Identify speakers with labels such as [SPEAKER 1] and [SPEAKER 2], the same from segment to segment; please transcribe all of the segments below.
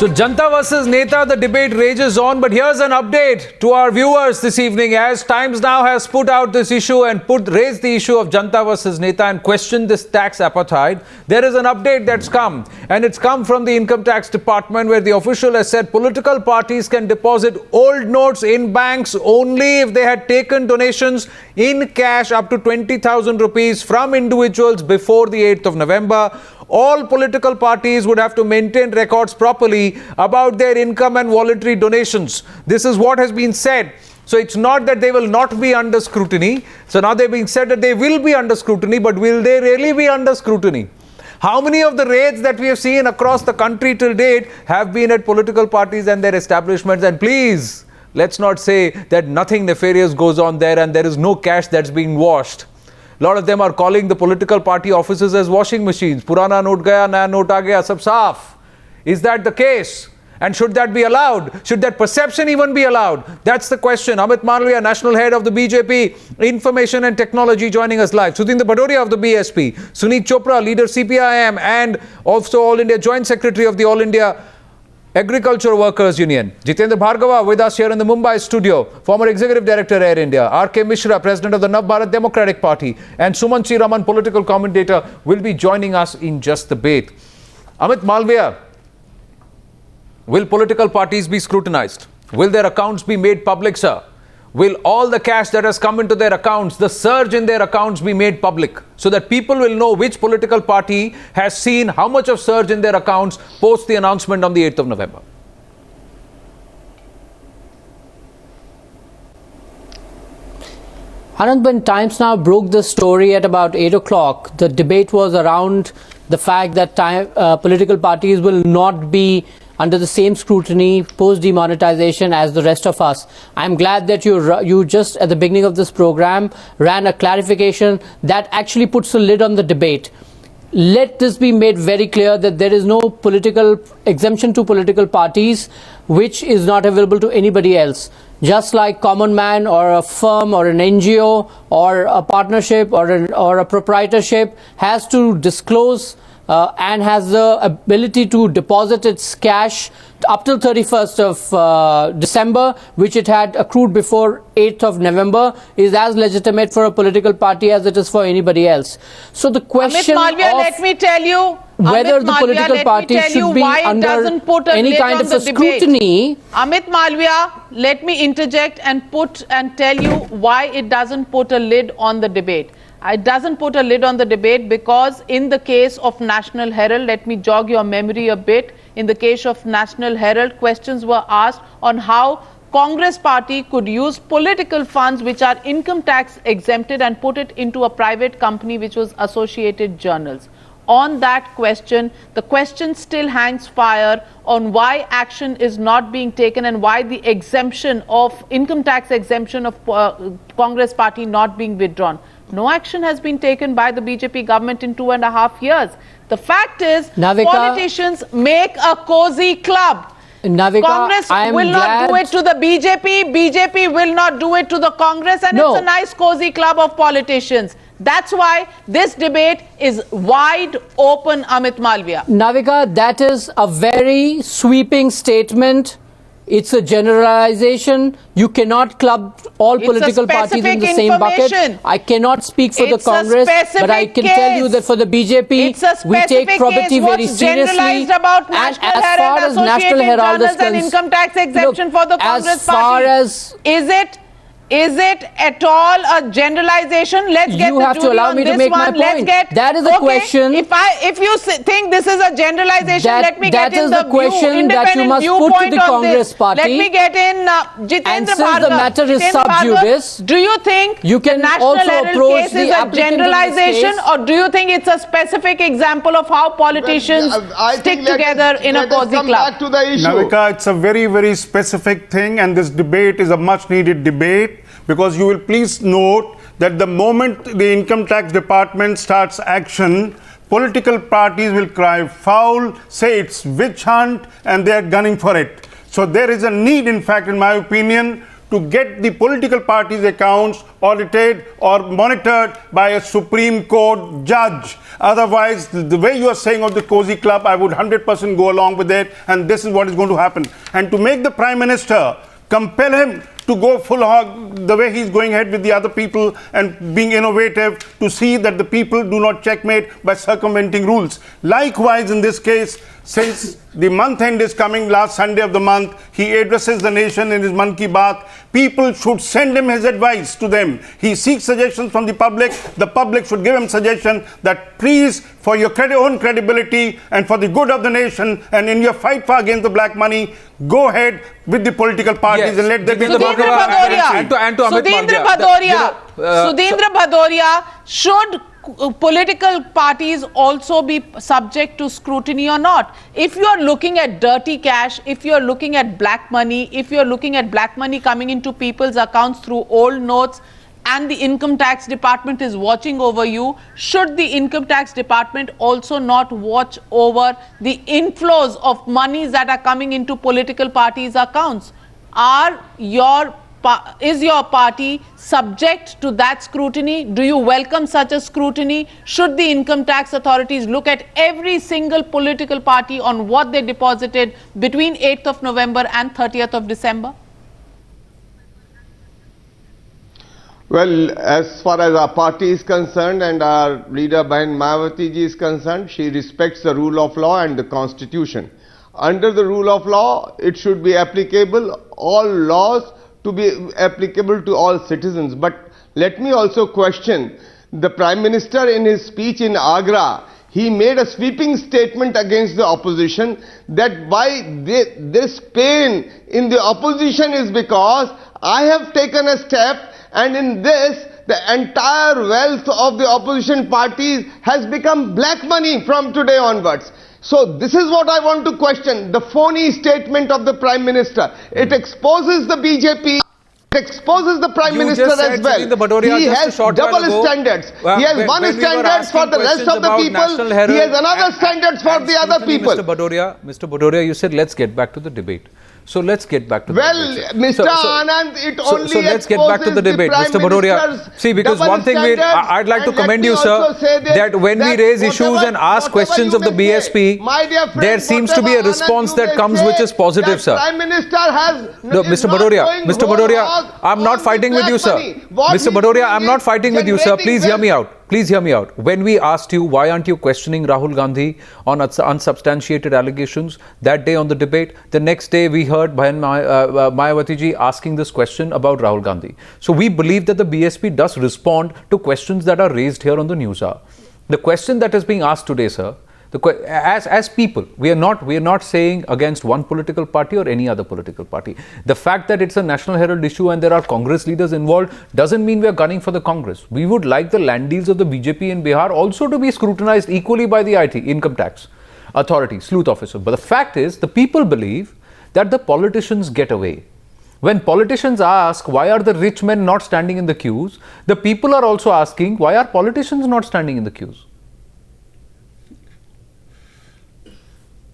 [SPEAKER 1] So Janta versus Neta, the debate rages on, but here's an update to our viewers this evening as Times Now has put out this issue and raised the issue of Janta versus Neta and questioned this tax apartheid. There is an update that's come, and it's come from the Income Tax Department, where the official has said political parties can deposit old notes in banks only if they had taken donations in cash up to 20,000 rupees from individuals before the 8th of November. All political parties would have to maintain records properly about their income and voluntary donations. This is what has been said. So it's not that they will not be under scrutiny. So now they're being said that they will be under scrutiny, but will they really be under scrutiny? How many of the raids that we have seen across the country till date have been at political parties and their establishments? And please, let's not say that nothing nefarious goes on there and there is no cash that's being washed. A lot of them are calling the political party offices as washing machines. Purana note gaya, naya note aa gaya, sab saaf. Is that the case? And should that be allowed? Should that perception even be allowed? That's the question. Amit Malviya, National Head of the BJP Information and Technology, joining us live. Sudhindra Bhadoria of the BSP. Suneet Chopra, Leader CPIM, and also All India Joint Secretary of the All India Agriculture Workers Union. Jitendra Bhargava with us here in the Mumbai studio, former Executive Director Air India. Misra, President of the Navbharat Democratic Party, and Sumanth Raman, political commentator, will be joining us in just a bit. Amit Malviya, will political parties be scrutinized? Will their accounts be made public, sir? Will all the cash that has come into their accounts, the surge in their accounts, be made public so that people will know which political party has seen how much of surge in their accounts post the announcement on the 8th of November?
[SPEAKER 2] Anand, when Times Now broke the story at about 8 o'clock, the debate was around the fact that political parties will not be under the same scrutiny post-demonetization as the rest of us. I'm glad that you just at the beginning of this program ran a clarification that actually puts a lid on the debate. Let this be made very clear that there is no political exemption to political parties which is not available to anybody else. Just like common man or a firm or an NGO or a partnership or a proprietorship has to disclose and has the ability to deposit its cash up till 31st of December, which it had accrued before 8th of November, is as legitimate for a political party as it is for anybody else. So the question
[SPEAKER 3] Amit Malviya, let me tell you,
[SPEAKER 2] whether the political party should be under any kind of a scrutiny.
[SPEAKER 3] Amit Malviya, let me interject and tell you why it doesn't put a lid on the debate. It doesn't put a lid on the debate because in the case of National Herald, let me jog your memory a bit. In the case of National Herald, questions were asked on how Congress party could use political funds which are income tax exempted and put it into a private company which was Associated Journals. On that question, the question still hangs fire on why action is not being taken and why the exemption of income tax exemption of Congress party not being withdrawn. No action has been taken by the BJP government in 2.5 years. The fact is,
[SPEAKER 2] Navika,
[SPEAKER 3] politicians make a cozy club.
[SPEAKER 2] Navika,
[SPEAKER 3] Congress will not do it to the BJP, BJP will not do it to the Congress, and it's a nice cozy club of politicians. That's why this debate is wide open, Amit Malviya.
[SPEAKER 2] Navika, that is a very sweeping statement. It's a generalization. You cannot club all political parties in the same bucket. I cannot speak for the Congress, but I can tell you that for the BJP, we take probity very seriously.
[SPEAKER 3] And as far as National Herald is concerned, income tax exemption for the Congress party, is it at all a generalization? Let's get
[SPEAKER 2] you have to allow me to make my point. That is the question.
[SPEAKER 3] If you think this is a generalization, let me get in the
[SPEAKER 2] question that you must put to the Congress party.
[SPEAKER 3] Let me get in Jitendra
[SPEAKER 2] and since the matter is sub judice,
[SPEAKER 3] do you think
[SPEAKER 2] you can
[SPEAKER 3] the National
[SPEAKER 2] also
[SPEAKER 3] Herald
[SPEAKER 2] approach
[SPEAKER 3] case is a generalization, or do you think it's a specific example of how politicians stick together in a cozy club?
[SPEAKER 4] Navika, it's a very, very specific thing, and this debate is a much-needed debate. Because you will please note that the moment the Income Tax Department starts action, political parties will cry foul, say it's witch hunt, and they are gunning for it. So there is a need, in fact, in my opinion, to get the political parties' accounts audited or monitored by a Supreme Court judge. Otherwise, the way you are saying of the cozy club, I would 100% go along with it, and this is what is going to happen. And to make the Prime Minister compel him to go full hog the way he's going ahead with the other people and being innovative to see that the people do not checkmate by circumventing rules. Likewise, in this case, since the month end is coming last Sunday of the month, he addresses the nation in his Mann Ki Baat. People should send him his advice to them. He seeks suggestions from the public should give him suggestion that please, for your own credibility and for the good of the nation and in your fight against the black money, go ahead with the political parties and let them be the
[SPEAKER 3] Sudhindra Bhadoria, should political parties also be subject to scrutiny or not? If you are looking at dirty cash, if you are looking at black money, if you are looking at black money coming into people's accounts through old notes, and the income tax department is watching over you, should the income tax department also not watch over the inflows of monies that are coming into political parties' accounts? Is your party subject to that scrutiny? Do you welcome such a scrutiny? Should the income tax authorities look at every single political party on what they deposited between 8th of November and 30th of December?
[SPEAKER 5] Well, as far as our party is concerned and our leader Bahan Mayawati ji is concerned, she respects the rule of law and the constitution. Under the rule of law, it should be applicable, all laws to be applicable to all citizens. But let me also question the Prime Minister. In his speech in Agra, he made a sweeping statement against the opposition that why this pain in the opposition is because I have taken a step, and in this the entire wealth of the opposition parties has become black money from today onwards. So this is what I want to question, the phony statement of the Prime Minister. It exposes the BJP, it exposes the Prime Minister as well. He has double standards. He has one standard for the rest of the people, he has another standard for the other people.
[SPEAKER 1] Mr. Bhadoria, you said let's get back to the debate. So let's get back to the debate.
[SPEAKER 5] Well, Mr. Anand, it only
[SPEAKER 1] so let's get back to the debate, Mr. Bhadoria. See, because one thing I'd like to commend you, sir, that when we raise issues and ask questions of the BSP, there seems to be a response that comes which is positive, sir.
[SPEAKER 5] Prime Minister has
[SPEAKER 1] no, Mr. Bhadoria, I'm not fighting with you, sir. Mr. Bhadoria, I'm not fighting with you, sir. Please hear me out. Please hear me out. When we asked you, why aren't you questioning Rahul Gandhi on unsubstantiated allegations that day on the debate, the next day we heard Bahan Mayawati ji asking this question about Rahul Gandhi. So we believe that the BSP does respond to questions that are raised here on the Newshour. The question that is being asked today, sir, as people, we are not saying against one political party or any other political party. The fact that it's a National Herald issue and there are Congress leaders involved doesn't mean we are gunning for the Congress. We would like the land deals of the BJP in Bihar also to be scrutinized equally by the IT, income tax authority, sleuth officer. But the fact is, the people believe that the politicians get away. When politicians ask, why are the rich men not standing in the queues? The people are also asking, why are politicians not standing in the queues?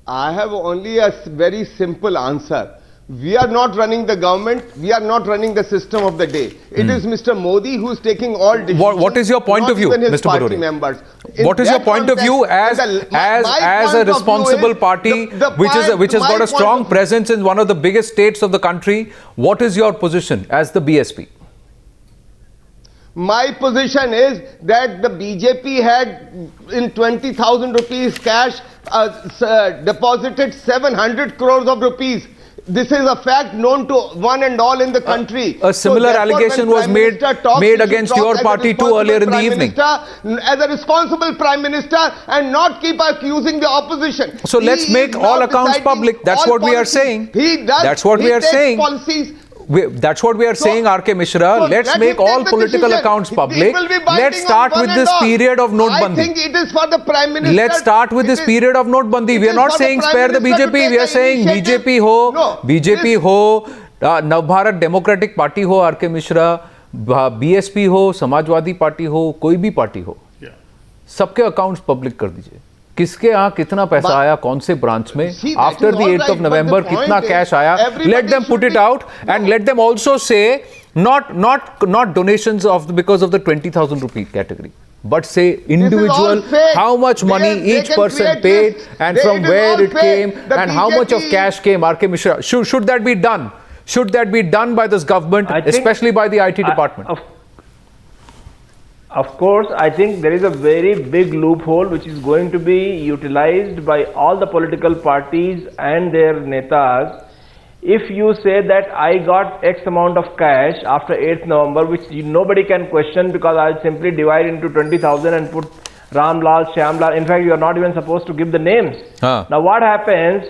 [SPEAKER 5] I have only a very simple answer. We are not running the government, we are not running the system of the day. It is Mr. Modi who is taking all decisions.
[SPEAKER 1] What is your point of view, Mr. Bhadoria? What is your point of view as a responsible party which has got a strong presence in one of the biggest states of the country? What is your position as the BSP?
[SPEAKER 5] My position is that the BJP had in 20,000 rupees cash deposited 700 crores of rupees. This is a fact known to one and all in the country.
[SPEAKER 1] A similar allegation was made against your party too earlier in the evening.
[SPEAKER 5] As a responsible Prime Minister and not keep accusing the opposition.
[SPEAKER 1] So let's make all accounts public. That's what we are saying. That's what we are saying. That's what we are saying, R.K. Mishra. Let's make all political accounts public. Let's start with this period of Notbandi.
[SPEAKER 5] I think it is for the Prime Minister.
[SPEAKER 1] Let's start with this period of Notbandi. We are not saying spare the BJP. We are saying BJP ho, Navbharat Democratic Party ho, R.K. Mishra, BSP ho, Samajwadi Party ho, कोई भी party हो, सबके accounts public कर दीजिए. किसके यहाँ कितना पैसा आया, कौन से ब्रांच में, after the 8th of November कितना कैश आया, let them put it out and let them also say not donations because of the 20,000 rupee category, but say individual how much money each person paid and from where it came and how much of cash came. R.K. Misra, should that be done? Should that be done by this government, especially by the IT department?
[SPEAKER 6] Of course, I think there is a very big loophole which is going to be utilized by all the political parties and their netas. If you say that I got X amount of cash after 8th November, which nobody can question because I'll simply divide into 20,000 and put Ramlal, Shyamlal. In fact, you are not even supposed to give the names. Now what happens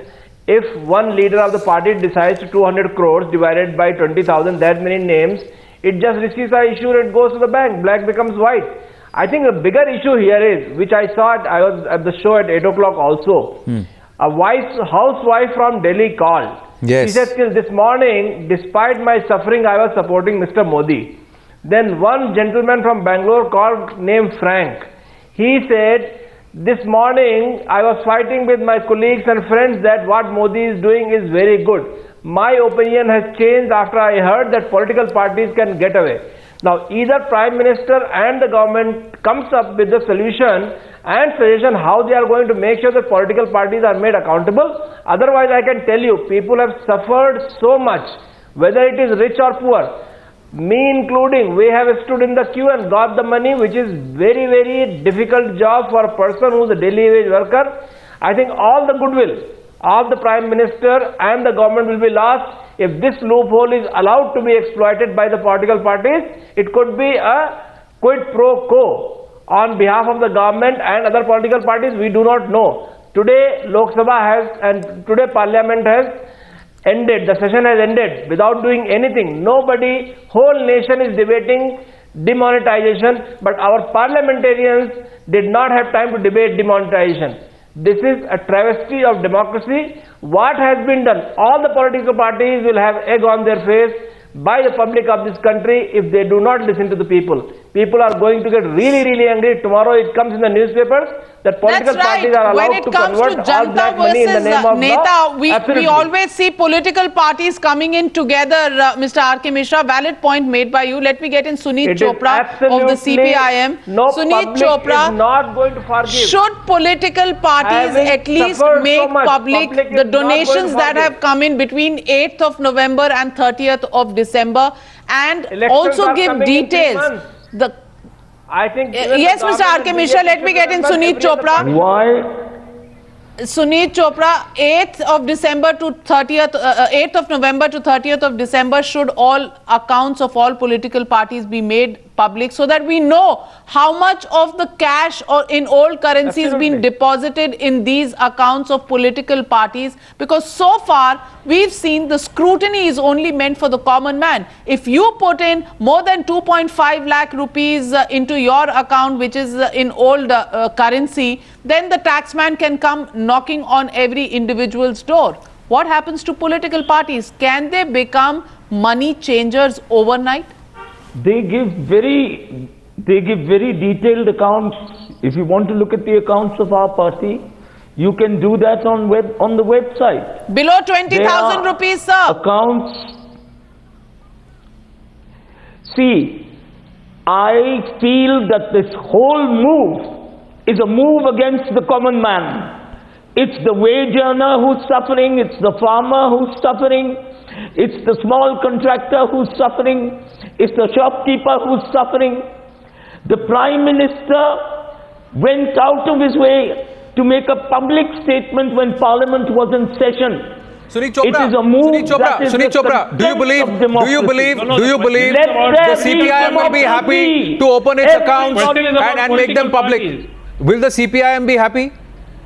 [SPEAKER 6] if one leader of the party decides to 200 crores divided by 20,000, that many names, it just receives an issue and it goes to the bank. Black becomes white. I think a bigger issue here is, which I saw, I was at the show at 8 o'clock also. A housewife from Delhi called.
[SPEAKER 1] Yes.
[SPEAKER 6] She said, till this morning, despite my suffering, I was supporting Mr. Modi. Then one gentleman from Bangalore called named Frank. He said, this morning, I was fighting with my colleagues and friends that what Modi is doing is very good. My opinion has changed after I heard that political parties can get away. Now, either Prime Minister and the government comes up with the solution and suggestion how they are going to make sure that political parties are made accountable. Otherwise, I can tell you, people have suffered so much, whether it is rich or poor. Me including, we have stood in the queue and got the money, which is very, very difficult job for a person who is a daily wage worker. I think all the goodwill of the Prime Minister and the government will be lost if this loophole is allowed to be exploited by the political parties. It could be a quid pro quo on behalf of the government and other political parties. We do not know. Today Lok Sabha has and today Parliament has ended, the session has ended without doing anything. Nobody, whole nation is debating demonetization, but our parliamentarians did not have time to debate demonetization. This is a travesty of democracy. What has been done? All the political parties will have egg on their face by the public of this country if they do not listen to the people. People are going to get really, really angry. Tomorrow it comes in the newspapers that political parties are allowed to convert all black money in the name of law.
[SPEAKER 3] We always see political parties coming in together, Mr. R.K. Misra. Valid point made by you. Let me get in Suneet Chopra of the CPIM.
[SPEAKER 6] No,
[SPEAKER 3] Suneet Chopra,
[SPEAKER 6] is not going to forgive.
[SPEAKER 3] should political parties at least make public the donations that have come in between 8th of November and 30th of December and also give details?
[SPEAKER 6] I think
[SPEAKER 3] yes, Mr. R.K. Misra, let me get in Suneet Chopra.
[SPEAKER 6] Why?
[SPEAKER 3] Suneet Chopra, 8th of December to 30th, 8th of November to 30th of December, should all accounts of all political parties be made public so that we know how much of the cash or in old currency has been deposited in these accounts of political parties? Because so far we've seen the scrutiny is only meant for the common man. If you put in more than 2.5 lakh rupees into your account, which is in old currency, then the taxman can come knocking on every individual's door. What happens to political parties? Can they become money changers overnight?
[SPEAKER 7] They give very detailed accounts. If you want to look at the accounts of our party, you can do that on the website.
[SPEAKER 3] Below 20,000 rupees, sir.
[SPEAKER 7] Accounts. See, I feel that this whole move is a move against the common man. It's the wage earner who's suffering, it's the farmer who's suffering, it's the small contractor who's suffering, it's the shopkeeper who's suffering. The Prime Minister went out of his way to make a public statement when Parliament was in session.
[SPEAKER 1] Suneet Chopra,
[SPEAKER 7] it is a move
[SPEAKER 1] Suneet Chopra, do you believe the CPIM will be happy to open its accounts and make them public? Will the CPIM be happy?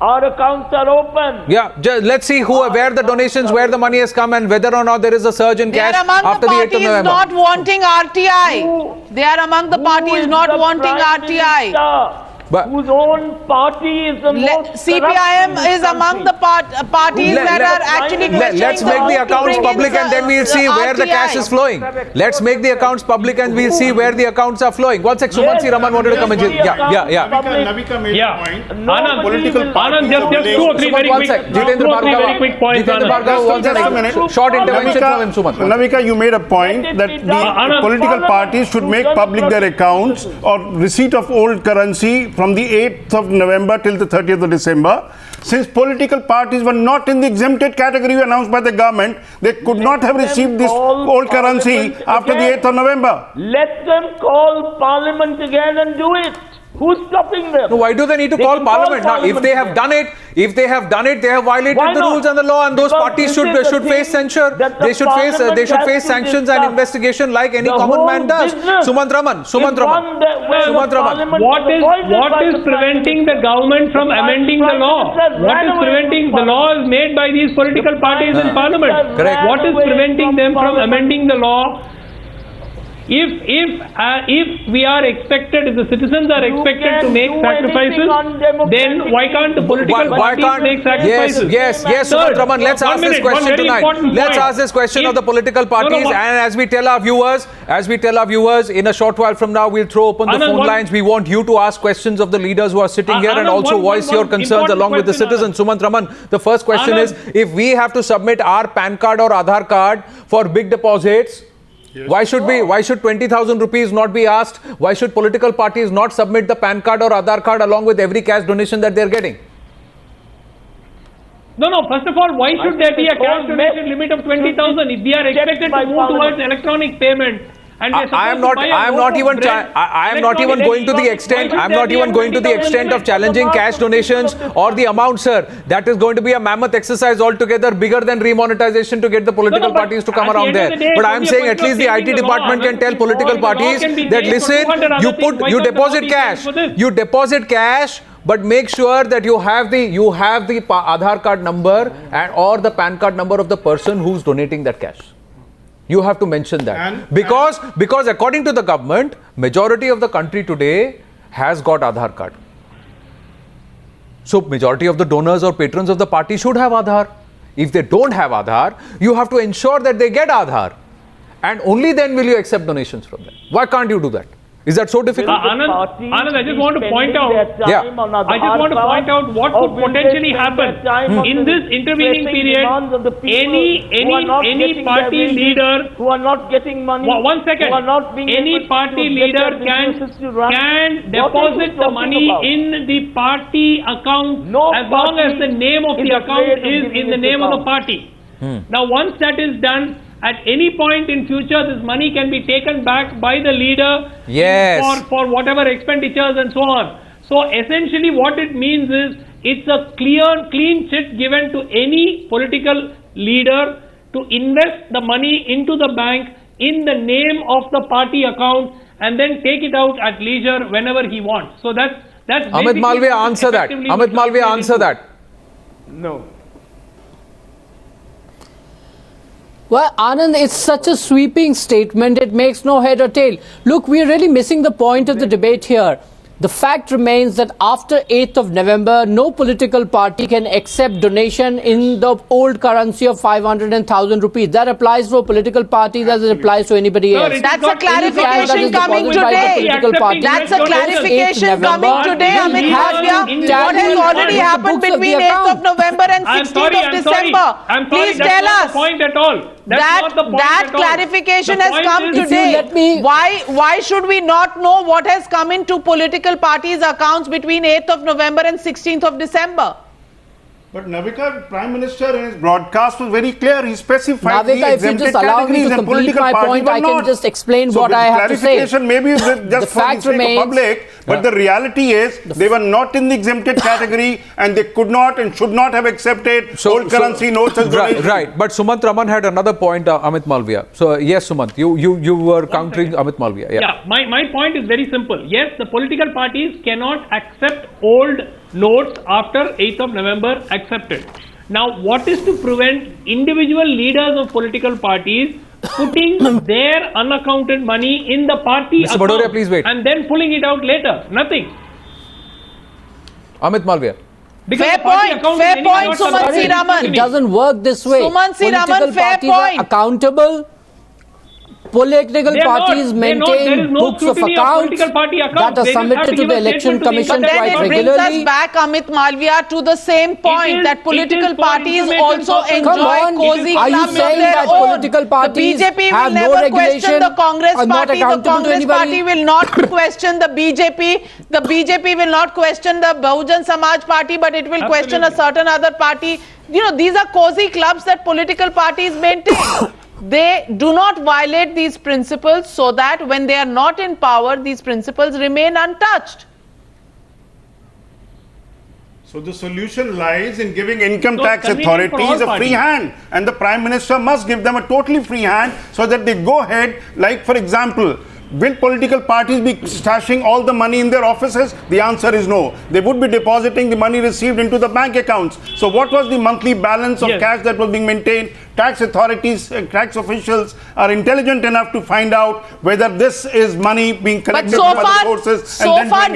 [SPEAKER 7] Our accounts are open.
[SPEAKER 1] Yeah, let's see where the donations, where the money has come and whether or not there is a surge in cash after the 8th of November.
[SPEAKER 3] They are among the parties not wanting RTI. They are among the parties not wanting RTI.
[SPEAKER 1] But-
[SPEAKER 7] whose own party is the most
[SPEAKER 3] CPIM
[SPEAKER 7] corrupt in
[SPEAKER 3] is
[SPEAKER 7] this
[SPEAKER 3] among the
[SPEAKER 7] country.
[SPEAKER 3] parties that are actually questioning
[SPEAKER 1] Let's make the accounts
[SPEAKER 3] bring in
[SPEAKER 1] public and then we'll see where the cash is flowing. Let's make the accounts public and we'll see where the accounts are flowing. One sec, Sumanth, Raman wanted to come in. Yeah.
[SPEAKER 4] Navika made a point.
[SPEAKER 8] Anand,
[SPEAKER 4] Political
[SPEAKER 8] Anand,
[SPEAKER 4] parties
[SPEAKER 8] just
[SPEAKER 4] are
[SPEAKER 8] two or
[SPEAKER 4] willing-
[SPEAKER 8] three
[SPEAKER 1] Sumanth,
[SPEAKER 8] very
[SPEAKER 1] one
[SPEAKER 8] quick,
[SPEAKER 1] sec. Jitendra
[SPEAKER 8] two or three
[SPEAKER 1] Bhargava.
[SPEAKER 8] very quick points,
[SPEAKER 1] Jitendra
[SPEAKER 8] Anand.
[SPEAKER 1] Bhargava wants
[SPEAKER 4] Just a minute.
[SPEAKER 1] a short intervention from him, Sumanth.
[SPEAKER 4] Navika, you made a point that the
[SPEAKER 8] Anand,
[SPEAKER 4] political parties should make public their accounts or receipt of old currency from the 8th of November till the 30th of December. Since political parties were not in the exempted category announced by the government, they could not have received this old currency after the 8th of November.
[SPEAKER 7] Let them call Parliament again and do it. Who's stopping them?
[SPEAKER 1] No, why do they need to
[SPEAKER 7] They
[SPEAKER 1] call
[SPEAKER 7] can call
[SPEAKER 1] Parliament? Now, if they have done it, they have violated
[SPEAKER 7] Why
[SPEAKER 1] the
[SPEAKER 7] not?
[SPEAKER 1] rules and the law, and those
[SPEAKER 7] Because
[SPEAKER 1] parties
[SPEAKER 7] this
[SPEAKER 1] should
[SPEAKER 7] is the
[SPEAKER 1] face
[SPEAKER 7] thing
[SPEAKER 1] censure.
[SPEAKER 7] that the
[SPEAKER 1] They should face
[SPEAKER 7] Parliament has to
[SPEAKER 1] sanctions and
[SPEAKER 7] discuss.
[SPEAKER 1] investigation like any
[SPEAKER 7] The
[SPEAKER 1] common
[SPEAKER 7] whole
[SPEAKER 1] man does.
[SPEAKER 7] business
[SPEAKER 1] Sumanth Raman.
[SPEAKER 7] is one that where the
[SPEAKER 1] Sumanth Raman.
[SPEAKER 7] Parliament
[SPEAKER 8] What is
[SPEAKER 7] avoided by the
[SPEAKER 8] preventing the
[SPEAKER 7] Prime
[SPEAKER 8] government from
[SPEAKER 7] Minister.
[SPEAKER 8] amending the law?
[SPEAKER 7] Prime Minister
[SPEAKER 8] What
[SPEAKER 7] ran
[SPEAKER 8] is
[SPEAKER 7] away
[SPEAKER 8] preventing
[SPEAKER 7] from
[SPEAKER 8] the law is made by these political parties in Parliament?
[SPEAKER 1] Correct.
[SPEAKER 8] What is
[SPEAKER 7] Ran away
[SPEAKER 8] preventing them from
[SPEAKER 7] Parliament.
[SPEAKER 8] amending the law? If we are expected, if the citizens are expected to
[SPEAKER 7] can
[SPEAKER 8] make
[SPEAKER 7] do
[SPEAKER 8] sacrifices,
[SPEAKER 7] anything on democratic
[SPEAKER 8] then why can't the political
[SPEAKER 1] Why
[SPEAKER 8] parties
[SPEAKER 1] can't
[SPEAKER 8] make sacrifices?
[SPEAKER 1] Yes,
[SPEAKER 8] Third,
[SPEAKER 1] Sumanth Raman, let's
[SPEAKER 8] one
[SPEAKER 1] ask this
[SPEAKER 8] minute, one
[SPEAKER 1] question
[SPEAKER 8] very
[SPEAKER 1] tonight.
[SPEAKER 8] important
[SPEAKER 1] Let's
[SPEAKER 8] point.
[SPEAKER 1] ask this question of
[SPEAKER 8] If-
[SPEAKER 1] the political parties,
[SPEAKER 8] one-
[SPEAKER 1] and as we tell our viewers, in a short while from now, we'll throw open the
[SPEAKER 8] Anand,
[SPEAKER 1] phone
[SPEAKER 8] one-
[SPEAKER 1] lines. We want you to ask questions of the leaders who are sitting here and
[SPEAKER 8] Anand,
[SPEAKER 1] also
[SPEAKER 8] one
[SPEAKER 1] voice your concerns
[SPEAKER 8] important
[SPEAKER 1] along with the
[SPEAKER 8] question,
[SPEAKER 1] citizens. Sumanth Raman, the first question
[SPEAKER 8] Anand.
[SPEAKER 1] is, if we have to submit our PAN card or Aadhaar card for big deposits, why should 20,000 rupees not be asked? Why should political parties not submit the PAN card or Aadhaar card along with every cash donation that they're getting?
[SPEAKER 8] No. First of all, why should there be a
[SPEAKER 7] it's all
[SPEAKER 8] cash donation limit of 20,000 if we are expected
[SPEAKER 7] by
[SPEAKER 8] to move towards
[SPEAKER 7] Parliament.
[SPEAKER 8] electronic payment? And we are
[SPEAKER 1] I am
[SPEAKER 8] supposed
[SPEAKER 1] not.
[SPEAKER 8] to buy a
[SPEAKER 1] I am
[SPEAKER 8] loaf
[SPEAKER 1] not
[SPEAKER 8] of
[SPEAKER 1] even.
[SPEAKER 8] bread
[SPEAKER 1] I am not even going to the extent. I am not even going to the extent of challenging cash donations or the amount, sir. That is going to be a mammoth exercise altogether, bigger than remonetization to get the political
[SPEAKER 8] No, but
[SPEAKER 1] parties to come
[SPEAKER 8] at the
[SPEAKER 1] around
[SPEAKER 8] end of
[SPEAKER 1] there.
[SPEAKER 8] the day,
[SPEAKER 1] But
[SPEAKER 8] it's
[SPEAKER 1] I am
[SPEAKER 8] only a
[SPEAKER 1] saying at
[SPEAKER 8] question
[SPEAKER 1] least the
[SPEAKER 8] of
[SPEAKER 1] IT
[SPEAKER 8] changing the law.
[SPEAKER 1] department can tell
[SPEAKER 8] Or
[SPEAKER 1] political
[SPEAKER 8] the law
[SPEAKER 1] parties
[SPEAKER 8] can be
[SPEAKER 1] that
[SPEAKER 8] changed for
[SPEAKER 1] listen,
[SPEAKER 8] 200 other
[SPEAKER 1] you
[SPEAKER 8] things. Why
[SPEAKER 1] you
[SPEAKER 8] can't the law
[SPEAKER 1] deposit
[SPEAKER 8] be
[SPEAKER 1] cash,
[SPEAKER 8] changed for this?
[SPEAKER 1] you deposit cash. But make sure that you have the Aadhaar card number and or the PAN card number of the person who's donating that cash. You have to mention that because according to the government, majority of the country today has got Aadhaar card. So majority of the donors or patrons of the party should have Aadhaar. If they don't have Aadhaar, you have to ensure that they get Aadhaar, and only then will you accept donations from them. Why can't you do that? Is that so difficult?
[SPEAKER 8] Anand, I just want to point out.
[SPEAKER 1] Yeah.
[SPEAKER 8] I just want to point out what could potentially happen in this intervening period. Any party leader
[SPEAKER 7] who are not getting money,
[SPEAKER 8] one second.
[SPEAKER 7] who are not being
[SPEAKER 8] Any
[SPEAKER 7] able
[SPEAKER 8] party
[SPEAKER 7] to
[SPEAKER 8] leader
[SPEAKER 7] get their businesses to run.
[SPEAKER 8] can
[SPEAKER 7] What are
[SPEAKER 8] deposit
[SPEAKER 7] you
[SPEAKER 8] the
[SPEAKER 7] talking
[SPEAKER 8] money
[SPEAKER 7] about?
[SPEAKER 8] in the party account
[SPEAKER 7] No
[SPEAKER 8] as long as the name of
[SPEAKER 7] party
[SPEAKER 8] the
[SPEAKER 7] is
[SPEAKER 8] account
[SPEAKER 7] afraid of
[SPEAKER 8] is
[SPEAKER 7] giving
[SPEAKER 8] in the
[SPEAKER 7] its
[SPEAKER 8] name of the
[SPEAKER 7] account.
[SPEAKER 8] party. Now, once that is done, at any point in future, this money can be taken back by the leader
[SPEAKER 1] Yes.
[SPEAKER 8] for whatever expenditures and so on. So essentially what it means is it's a clean chit given to any political leader to invest the money into the bank in the name of the party account and then take it out at leisure whenever he wants. So that's
[SPEAKER 1] Amit
[SPEAKER 8] basically
[SPEAKER 1] Malviya,
[SPEAKER 8] what
[SPEAKER 1] answer that.
[SPEAKER 8] effectively
[SPEAKER 1] Amit
[SPEAKER 8] would
[SPEAKER 1] Malviya,
[SPEAKER 8] translate
[SPEAKER 1] answer
[SPEAKER 8] into.
[SPEAKER 1] that.
[SPEAKER 7] No.
[SPEAKER 2] Well, Anand, it's such a sweeping statement, it makes no head or tail. Look, we're really missing the point of the debate here. The fact remains that after 8th of November, no political party can accept donation in the old currency of 500 and 1,000 rupees. That applies for political parties as it applies to anybody
[SPEAKER 8] Sir,
[SPEAKER 2] else.
[SPEAKER 8] it is
[SPEAKER 3] That's a
[SPEAKER 8] not
[SPEAKER 3] clarification
[SPEAKER 2] Any cash that is
[SPEAKER 3] coming
[SPEAKER 2] deposited by the
[SPEAKER 3] today.
[SPEAKER 2] political party.
[SPEAKER 3] That's a
[SPEAKER 8] Yes,
[SPEAKER 3] clarification
[SPEAKER 2] 8th
[SPEAKER 3] coming
[SPEAKER 2] November,
[SPEAKER 3] today,
[SPEAKER 8] will
[SPEAKER 3] Amit
[SPEAKER 8] leave
[SPEAKER 3] Malviya.
[SPEAKER 8] us in
[SPEAKER 3] What has
[SPEAKER 8] the
[SPEAKER 3] already
[SPEAKER 2] books
[SPEAKER 3] happened
[SPEAKER 2] of the
[SPEAKER 3] between 8th of
[SPEAKER 2] account.
[SPEAKER 3] November and 16th of December?
[SPEAKER 8] I'm sorry,
[SPEAKER 3] Please
[SPEAKER 8] that's
[SPEAKER 3] tell
[SPEAKER 8] not
[SPEAKER 3] us.
[SPEAKER 8] the point at all. That's not the point
[SPEAKER 3] That
[SPEAKER 8] at all.
[SPEAKER 3] clarification
[SPEAKER 8] The
[SPEAKER 3] has
[SPEAKER 8] point
[SPEAKER 3] come
[SPEAKER 8] is-
[SPEAKER 2] If you
[SPEAKER 3] today.
[SPEAKER 2] let me-
[SPEAKER 3] Why should we not know what has come into political parties' accounts between 8th of November and 16th of December?
[SPEAKER 4] But Navika, Prime Minister in his broadcast was very clear. He specified the
[SPEAKER 2] Navika, if you
[SPEAKER 4] exempted
[SPEAKER 2] just allow me
[SPEAKER 4] categories
[SPEAKER 2] to
[SPEAKER 4] and
[SPEAKER 2] complete
[SPEAKER 4] political
[SPEAKER 2] my
[SPEAKER 4] parties
[SPEAKER 2] point,
[SPEAKER 4] were
[SPEAKER 2] I can
[SPEAKER 4] not.
[SPEAKER 2] just explain
[SPEAKER 4] So
[SPEAKER 2] what
[SPEAKER 4] the
[SPEAKER 2] I have to say.
[SPEAKER 4] clarification maybe is just
[SPEAKER 2] The
[SPEAKER 4] for the
[SPEAKER 2] fact
[SPEAKER 4] sake
[SPEAKER 2] remains-
[SPEAKER 4] of public, but the reality is they were not in the exempted category and they could not and should not have accepted old currency notes as donations.
[SPEAKER 1] Right. But Sumanth Raman had another point, Amit Malviya. So yes, Sumanth, you were countering Amit Malviya.
[SPEAKER 8] Yeah, my point is very simple. Yes, the political parties cannot accept old notes after 8th of November accepted. Now, what is to prevent individual leaders of political parties putting their unaccounted money in the party
[SPEAKER 1] Mr.
[SPEAKER 8] account
[SPEAKER 1] Bhadoria, please wait.
[SPEAKER 8] and then pulling it out later? Nothing.
[SPEAKER 1] Amit Malviya.
[SPEAKER 8] Because
[SPEAKER 3] Fair
[SPEAKER 8] the party
[SPEAKER 3] point,
[SPEAKER 8] account
[SPEAKER 3] fair
[SPEAKER 8] is
[SPEAKER 3] point,
[SPEAKER 8] not
[SPEAKER 3] Sumanth
[SPEAKER 8] subject to
[SPEAKER 3] Raman.
[SPEAKER 2] It
[SPEAKER 8] scrutiny.
[SPEAKER 2] doesn't work this way.
[SPEAKER 3] Sumanth Raman,
[SPEAKER 2] Political
[SPEAKER 3] fair
[SPEAKER 2] parties
[SPEAKER 3] point.
[SPEAKER 2] are accountable. Political
[SPEAKER 8] They are not.
[SPEAKER 2] parties
[SPEAKER 8] They are not. There
[SPEAKER 2] maintain
[SPEAKER 8] is no
[SPEAKER 2] books of
[SPEAKER 8] scrutiny of
[SPEAKER 2] accounts
[SPEAKER 8] political party accounts.
[SPEAKER 2] that are
[SPEAKER 8] They just have
[SPEAKER 2] submitted
[SPEAKER 8] to
[SPEAKER 2] to
[SPEAKER 8] give
[SPEAKER 2] the
[SPEAKER 8] a
[SPEAKER 2] Election
[SPEAKER 8] statement to the
[SPEAKER 2] Commission
[SPEAKER 3] But then
[SPEAKER 2] quite
[SPEAKER 3] it brings us
[SPEAKER 2] regularly.
[SPEAKER 3] back, Amit Malviya, to the same point
[SPEAKER 8] is-
[SPEAKER 3] that
[SPEAKER 8] it
[SPEAKER 3] political
[SPEAKER 8] is for
[SPEAKER 3] parties
[SPEAKER 8] information
[SPEAKER 3] also
[SPEAKER 8] purposes.
[SPEAKER 3] enjoy
[SPEAKER 2] Come on,
[SPEAKER 3] cozy
[SPEAKER 2] are you
[SPEAKER 3] clubs of
[SPEAKER 2] saying
[SPEAKER 3] their
[SPEAKER 2] that
[SPEAKER 3] own.
[SPEAKER 2] political parties
[SPEAKER 3] the BJP
[SPEAKER 2] have
[SPEAKER 3] will
[SPEAKER 2] no
[SPEAKER 3] never
[SPEAKER 2] regulation,
[SPEAKER 3] question the Congress
[SPEAKER 2] are not
[SPEAKER 3] party. The
[SPEAKER 2] accountable to
[SPEAKER 3] Congress
[SPEAKER 2] anybody?
[SPEAKER 3] party will not question the BJP. The BJP will not question the Bahujan Samaj party, but it will question a
[SPEAKER 8] Absolutely.
[SPEAKER 3] certain other party. You know, these are cozy clubs that political parties maintain. They do not violate these principles so that when they are not in power, these principles remain untouched.
[SPEAKER 4] So the solution lies in giving income
[SPEAKER 8] So
[SPEAKER 4] tax
[SPEAKER 8] convenient for
[SPEAKER 4] authorities
[SPEAKER 8] all
[SPEAKER 4] a free
[SPEAKER 8] parties.
[SPEAKER 4] hand, and the Prime Minister must give them a totally free hand so that they go ahead. Like, for example, will political parties be stashing all the money in their offices? The answer is no. They would be depositing the money received into the bank accounts. So what was the monthly balance of
[SPEAKER 8] Yes.
[SPEAKER 4] cash that was being maintained? Tax authorities, tax officials are intelligent enough to find out whether this is money being
[SPEAKER 3] But
[SPEAKER 4] collected
[SPEAKER 3] so
[SPEAKER 4] from other
[SPEAKER 3] far,
[SPEAKER 4] sources.
[SPEAKER 3] so far,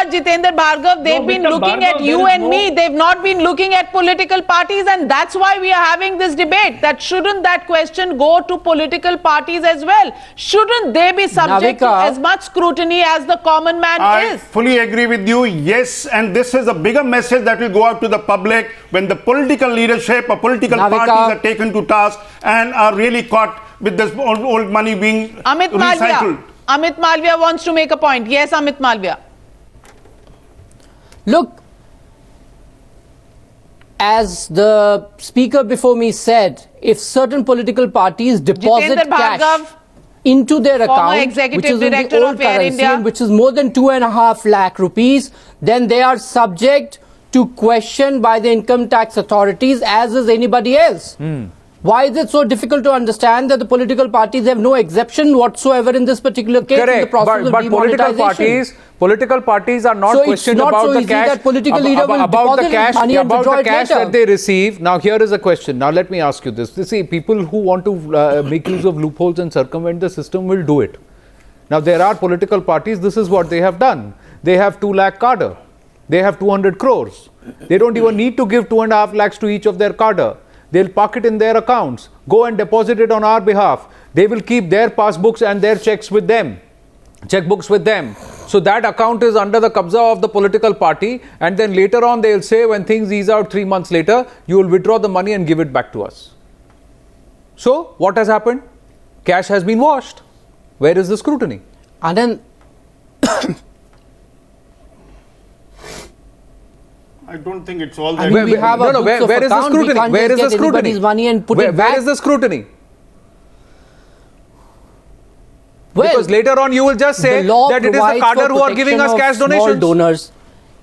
[SPEAKER 3] Jitendra Bhargav, they've
[SPEAKER 8] No,
[SPEAKER 3] been
[SPEAKER 8] Mr.
[SPEAKER 3] looking at
[SPEAKER 8] Bhargav,
[SPEAKER 3] you
[SPEAKER 8] there is
[SPEAKER 3] and
[SPEAKER 8] no-
[SPEAKER 3] me. They've not been looking at political parties, and that's why we are having this debate. That shouldn't that question go to political parties as well? Shouldn't they be subject to
[SPEAKER 2] Navika.
[SPEAKER 3] as much scrutiny as the common man
[SPEAKER 4] I
[SPEAKER 3] is?
[SPEAKER 4] fully agree with you. Yes, and this is a bigger message that will go out to the public when the political leadership or political
[SPEAKER 2] Navika.
[SPEAKER 4] parties are taken to task and are really caught with this old money being
[SPEAKER 3] Amit
[SPEAKER 4] recycled.
[SPEAKER 3] Malviya. Amit Malviya wants to make a point. Yes, Amit Malviya.
[SPEAKER 2] Look, as the speaker before me said, if certain political parties deposit
[SPEAKER 3] Jitendra
[SPEAKER 2] cash
[SPEAKER 3] Bhargav,
[SPEAKER 2] into their
[SPEAKER 3] former
[SPEAKER 2] account,
[SPEAKER 3] executive
[SPEAKER 2] which is in
[SPEAKER 3] director
[SPEAKER 2] the old
[SPEAKER 3] of Air
[SPEAKER 2] currency,
[SPEAKER 3] India.
[SPEAKER 2] and which is more than 2.5 lakh rupees, then they are subject to question by the income tax authorities, as is anybody else. Why is it so difficult to understand that the political parties have no exception whatsoever in this particular case in the
[SPEAKER 1] Correct,
[SPEAKER 2] process
[SPEAKER 1] but
[SPEAKER 2] of
[SPEAKER 1] political parties are not
[SPEAKER 2] So it's
[SPEAKER 1] questioned
[SPEAKER 2] not
[SPEAKER 1] about
[SPEAKER 2] so
[SPEAKER 1] the
[SPEAKER 2] easy
[SPEAKER 1] cash,
[SPEAKER 2] that political leader will
[SPEAKER 1] about the
[SPEAKER 2] deposit
[SPEAKER 1] cash,
[SPEAKER 2] money and
[SPEAKER 1] about
[SPEAKER 2] withdraw
[SPEAKER 1] the
[SPEAKER 2] it
[SPEAKER 1] cash
[SPEAKER 2] later.
[SPEAKER 1] that they receive. Now here is a question. Now let me ask you this. You see, people who want to make use of loopholes and circumvent the system will do it. Now there are political parties. This is what they have done. They have 2 lakh cadre. They have 200 crores. They don't even need to give 2.5 lakhs to each of their cadre. They'll park it in their accounts, go and deposit it on our behalf. They will keep their passbooks and their checks with them, checkbooks with them. So that account is under the kabza of the political party, and then later on they'll say, when things ease out 3 months later, you will withdraw the money and give it back to us. So what has happened? Cash has been washed. Where is the scrutiny?
[SPEAKER 2] And then
[SPEAKER 4] I don't think it's all
[SPEAKER 2] I
[SPEAKER 4] that.
[SPEAKER 2] mean, we have a books of
[SPEAKER 1] where is the
[SPEAKER 2] account. We
[SPEAKER 1] scrutiny?
[SPEAKER 2] can't
[SPEAKER 1] Where
[SPEAKER 2] just
[SPEAKER 1] is the
[SPEAKER 2] get
[SPEAKER 1] scrutiny?
[SPEAKER 2] anybody's money and put it back.
[SPEAKER 1] Where is the scrutiny?
[SPEAKER 2] Well,
[SPEAKER 1] Because later on you will just say
[SPEAKER 2] the law
[SPEAKER 1] that it is the
[SPEAKER 2] provides
[SPEAKER 1] cadre
[SPEAKER 2] for
[SPEAKER 1] who are giving us
[SPEAKER 2] protection
[SPEAKER 1] cash
[SPEAKER 2] of small
[SPEAKER 1] donations.
[SPEAKER 2] donors.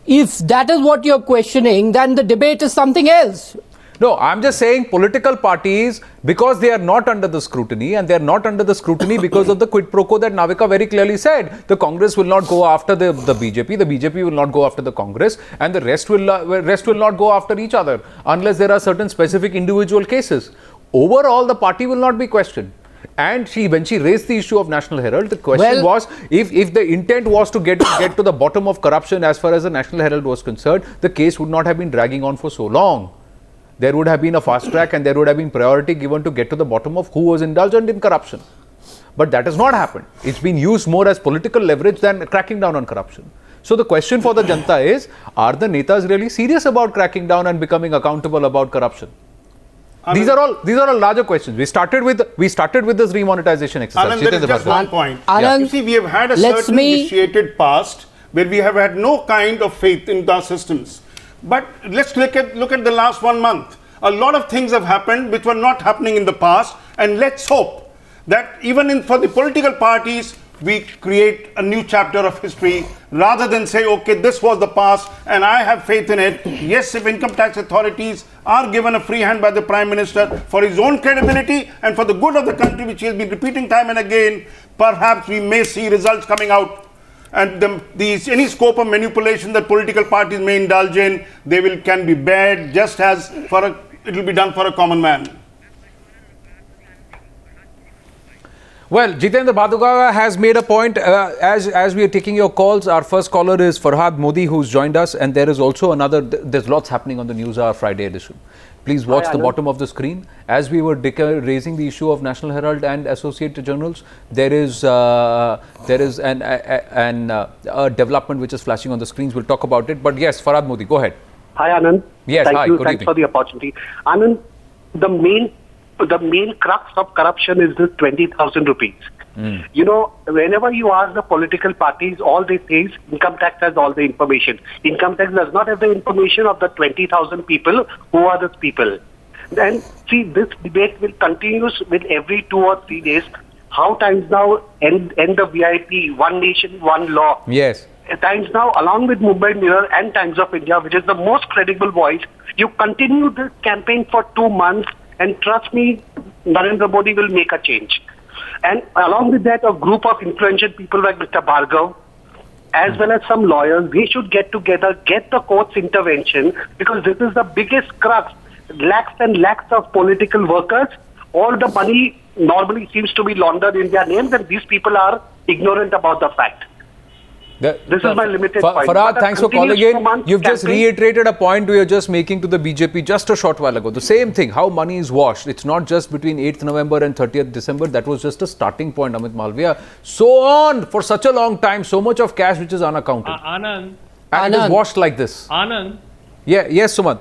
[SPEAKER 2] If that is what you're questioning, then the debate is something else.
[SPEAKER 1] No, I'm just saying political parties, because they are not under the scrutiny, and they are not under the scrutiny because of the quid pro quo that Navika very clearly said. The Congress will not go after the BJP, the BJP will not go after the Congress, and the rest will not go after each other unless there are certain specific individual cases. Overall, the party will not be questioned. And when she raised the issue of National Herald, the question was, if the intent was to get to the bottom of corruption as far as the National Herald was concerned, the case would not have been dragging on for so long. There would have been a fast track and there would have been priority given to get to the bottom of who was indulgent in corruption. But that has not happened. It's been used more as political leverage than cracking down on corruption. So the question for the Janta is, are the Netas really serious about cracking down and becoming accountable about corruption? These are all larger questions. We started with this remonetization exercise.
[SPEAKER 4] Anand, there is just one point.
[SPEAKER 2] Anand,
[SPEAKER 4] You see, we have had a
[SPEAKER 2] let's
[SPEAKER 4] certain
[SPEAKER 2] me-
[SPEAKER 4] vitiated past where we have had no kind of faith in our systems. But let's look at the last 1 month. A lot of things have happened which were not happening in the past, and let's hope that even for the political parties, we create a new chapter of history rather than say, okay, this was the past and I have faith in it. Yes, if income tax authorities are given a free hand by the Prime Minister for his own credibility and for the good of the country, which he has been repeating time and again, perhaps we may see results coming out. And any scope of manipulation that political parties may indulge in, can be bared just as it will be done for a common man.
[SPEAKER 1] Well, Jitendra, Bhargava has made a point. As we are taking your calls, our first caller is Farhad Modi, who's joined us, and there is also another. There's lots happening on the Newshour Friday edition. Please watch the bottom of the screen. As we were raising the issue of National Herald and Associated Journals, there is a development which is flashing on the screens. We'll talk about it. But yes, Farhad Modi, go ahead.
[SPEAKER 9] Hi, Anand.
[SPEAKER 1] Yes,
[SPEAKER 9] Thank
[SPEAKER 1] hi.
[SPEAKER 9] you.
[SPEAKER 1] Good
[SPEAKER 9] Thanks
[SPEAKER 1] evening.
[SPEAKER 9] for the opportunity. Anand, the main crux of corruption is this 20,000 rupees. You know, whenever you ask the political parties, all they say is income tax has all the information. Income tax does not have the information of the 20,000 people. Who are those people? And see, this debate will continue with every 2 or 3 days. How Times Now end the VIP, one nation, one law.
[SPEAKER 1] Yes.
[SPEAKER 9] Times Now, along with Mumbai Mirror and Times of India, which is the most credible voice, you continue this campaign for 2 months, and trust me, Narendra Modi will make a change. And along with that, a group of influential people like Mr. Bhargava, as well as some lawyers, they should get together, get the court's intervention, because this is the biggest crux. Lakhs and lakhs of political workers, all the money normally seems to be laundered in their names, and these people are ignorant about the fact. This is my limited point.
[SPEAKER 1] Farhad, thanks for calling in. You've just reiterated a point we were just making to the BJP just a short while ago. The same thing, how money is washed. It's not just between 8th November and 30th December. That was just a starting point, Amit Malviya. So on for such a long time, so much of cash which is unaccounted.
[SPEAKER 8] Anand.
[SPEAKER 1] And it is washed like this.
[SPEAKER 8] Anand.
[SPEAKER 1] Yeah, yes, Sumanth.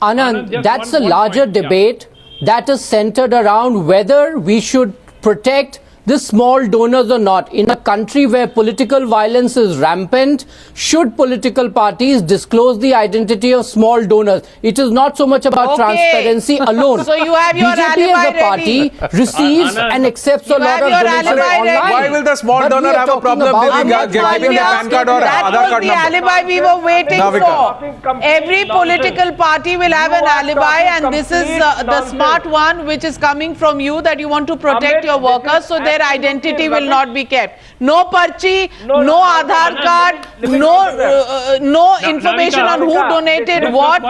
[SPEAKER 2] Anand, that's a larger debate that is centered around whether we should protect the small donors or not. In a country where political violence is rampant, should political parties disclose the identity of small donors? It is not so much about transparency alone.
[SPEAKER 3] So you have your
[SPEAKER 2] BJP as a party receives and accepts a lot of donations online.
[SPEAKER 1] Why will the small donor have a problem giving their PAN card or
[SPEAKER 3] That
[SPEAKER 1] Aadhaar
[SPEAKER 3] was
[SPEAKER 1] card
[SPEAKER 3] the
[SPEAKER 1] number?
[SPEAKER 3] alibi we were waiting for. Every political party will have an alibi, and this is the smart one which is coming from you, that you want to protect your workers so their identity will not be kept. No parchi, no Aadhaar card, no information on who donated what.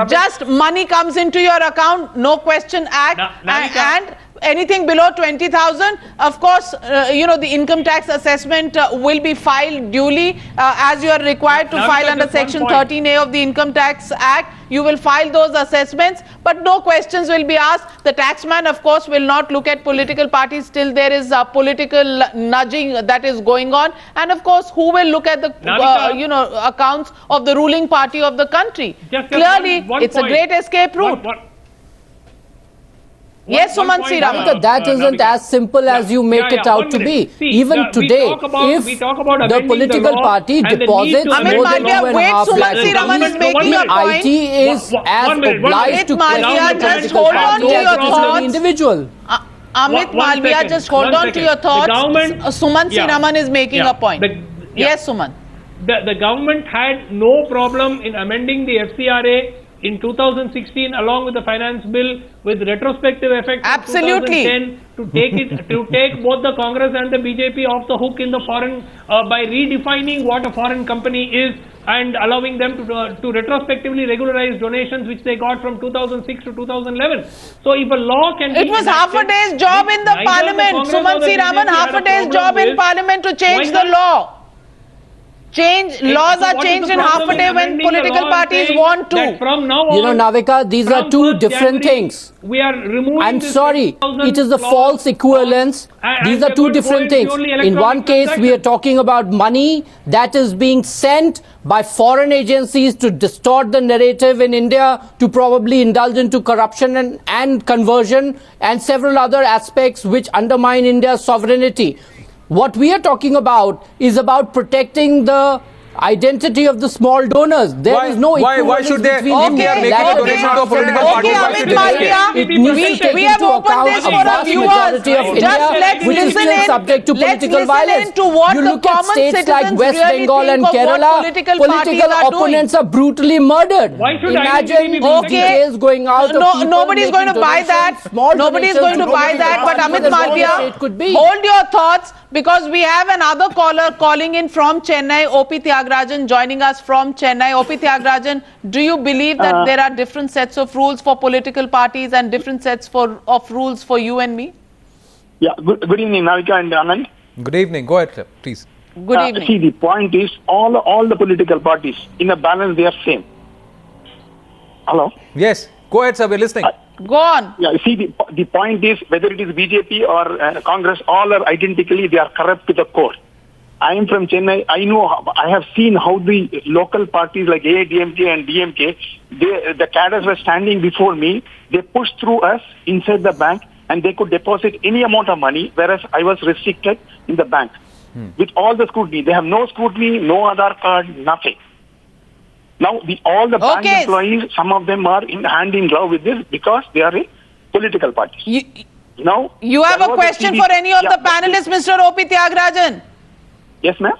[SPEAKER 3] Just money comes into your account, no question act, and anything below 20,000, of course, the income tax assessment will be filed duly as you are required to file under Section 13A of the Income Tax Act. You will file those assessments, but no questions will be asked. The taxman, of course, will not look at political parties till there is political nudging that is going on. And of course, who will look at the accounts of the ruling party of the country? Clearly, it's a great escape route. Yes, Sumanth.
[SPEAKER 2] That isn't as simple as you make it out to be. Even today, if the political party deposits more than 2.5 lakhs,
[SPEAKER 3] Raman is making a point.
[SPEAKER 2] IT is as obliged to question the
[SPEAKER 3] just
[SPEAKER 2] political
[SPEAKER 3] hold on
[SPEAKER 2] party
[SPEAKER 3] to your
[SPEAKER 2] as it is
[SPEAKER 3] thoughts.
[SPEAKER 2] the individual.
[SPEAKER 3] Amit Malviya, just hold on to your thoughts. Sumanth Raman is making a point. Yes, Sumanth.
[SPEAKER 8] The government had no problem in amending the FCRA in 2016 along with the finance bill with retrospective effect
[SPEAKER 3] Absolutely.
[SPEAKER 8] in 2010 to take both the Congress and the BJP off the hook in the foreign by redefining what a foreign company is and allowing them to retrospectively regularize donations which they got from 2006 to 2011. So if a law can
[SPEAKER 3] It was half a day's job in the parliament. Sumanth Raman, half a day's job in parliament to change the law. Laws are changed in half a day when political parties want to.
[SPEAKER 8] From now on,
[SPEAKER 2] Navika, these are two different things.
[SPEAKER 8] We are removing.
[SPEAKER 2] I'm sorry, it is a false equivalence. These are two different things. In one case, we are talking about money that is being sent by foreign agencies to distort the narrative in India, to probably indulge into corruption and conversion and several other aspects which undermine India's sovereignty. What we are talking about is about protecting the identity of the small donors. There is no equivalence.
[SPEAKER 1] Why should they, if they are making a donation to a political party, why should they
[SPEAKER 3] We have opened this for our viewers. Just let's listen
[SPEAKER 2] political violence.
[SPEAKER 3] To what
[SPEAKER 2] you
[SPEAKER 3] the
[SPEAKER 2] look at
[SPEAKER 3] common
[SPEAKER 2] states like
[SPEAKER 3] citizens
[SPEAKER 2] West
[SPEAKER 3] really
[SPEAKER 2] Bengal and
[SPEAKER 3] think of what
[SPEAKER 2] Kerala,
[SPEAKER 3] political
[SPEAKER 2] opponents are brutally murdered.
[SPEAKER 8] Why should
[SPEAKER 2] Imagine details going out of people
[SPEAKER 3] nobody's going to buy that. Nobody's going to buy that. But Amit Malviya, hold your thoughts, because we have another caller calling in from Chennai, O.P. Tyagarajan, joining us from Chennai. O.P. Tyagarajan, do you believe that there are different sets of rules for political parties and different sets of rules for you and me?
[SPEAKER 10] Yeah, good evening, Navika and Anand.
[SPEAKER 1] Good evening. Go ahead, sir, please.
[SPEAKER 3] Good evening.
[SPEAKER 10] See, the point is, all the political parties, in a balance, they are same. Hello?
[SPEAKER 1] Yes. Go ahead, sir. We're listening.
[SPEAKER 3] Go on.
[SPEAKER 10] Yeah, see, the point is, whether it is BJP or Congress, all are identically, they are corrupt to the core. I am from Chennai. I have seen how the local parties like AIDMK and DMK, the cadres were standing before me. They pushed through us inside the bank and they could deposit any amount of money, whereas I was restricted in the bank. With all the scrutiny. They have no scrutiny, no Aadhaar card, nothing. Now, all the bank employees, some of them are hand in glove with this because they are a political party.
[SPEAKER 3] You have a question for any of the panelists, Mr. O.P. Tyagarajan?
[SPEAKER 10] Yes, ma'am?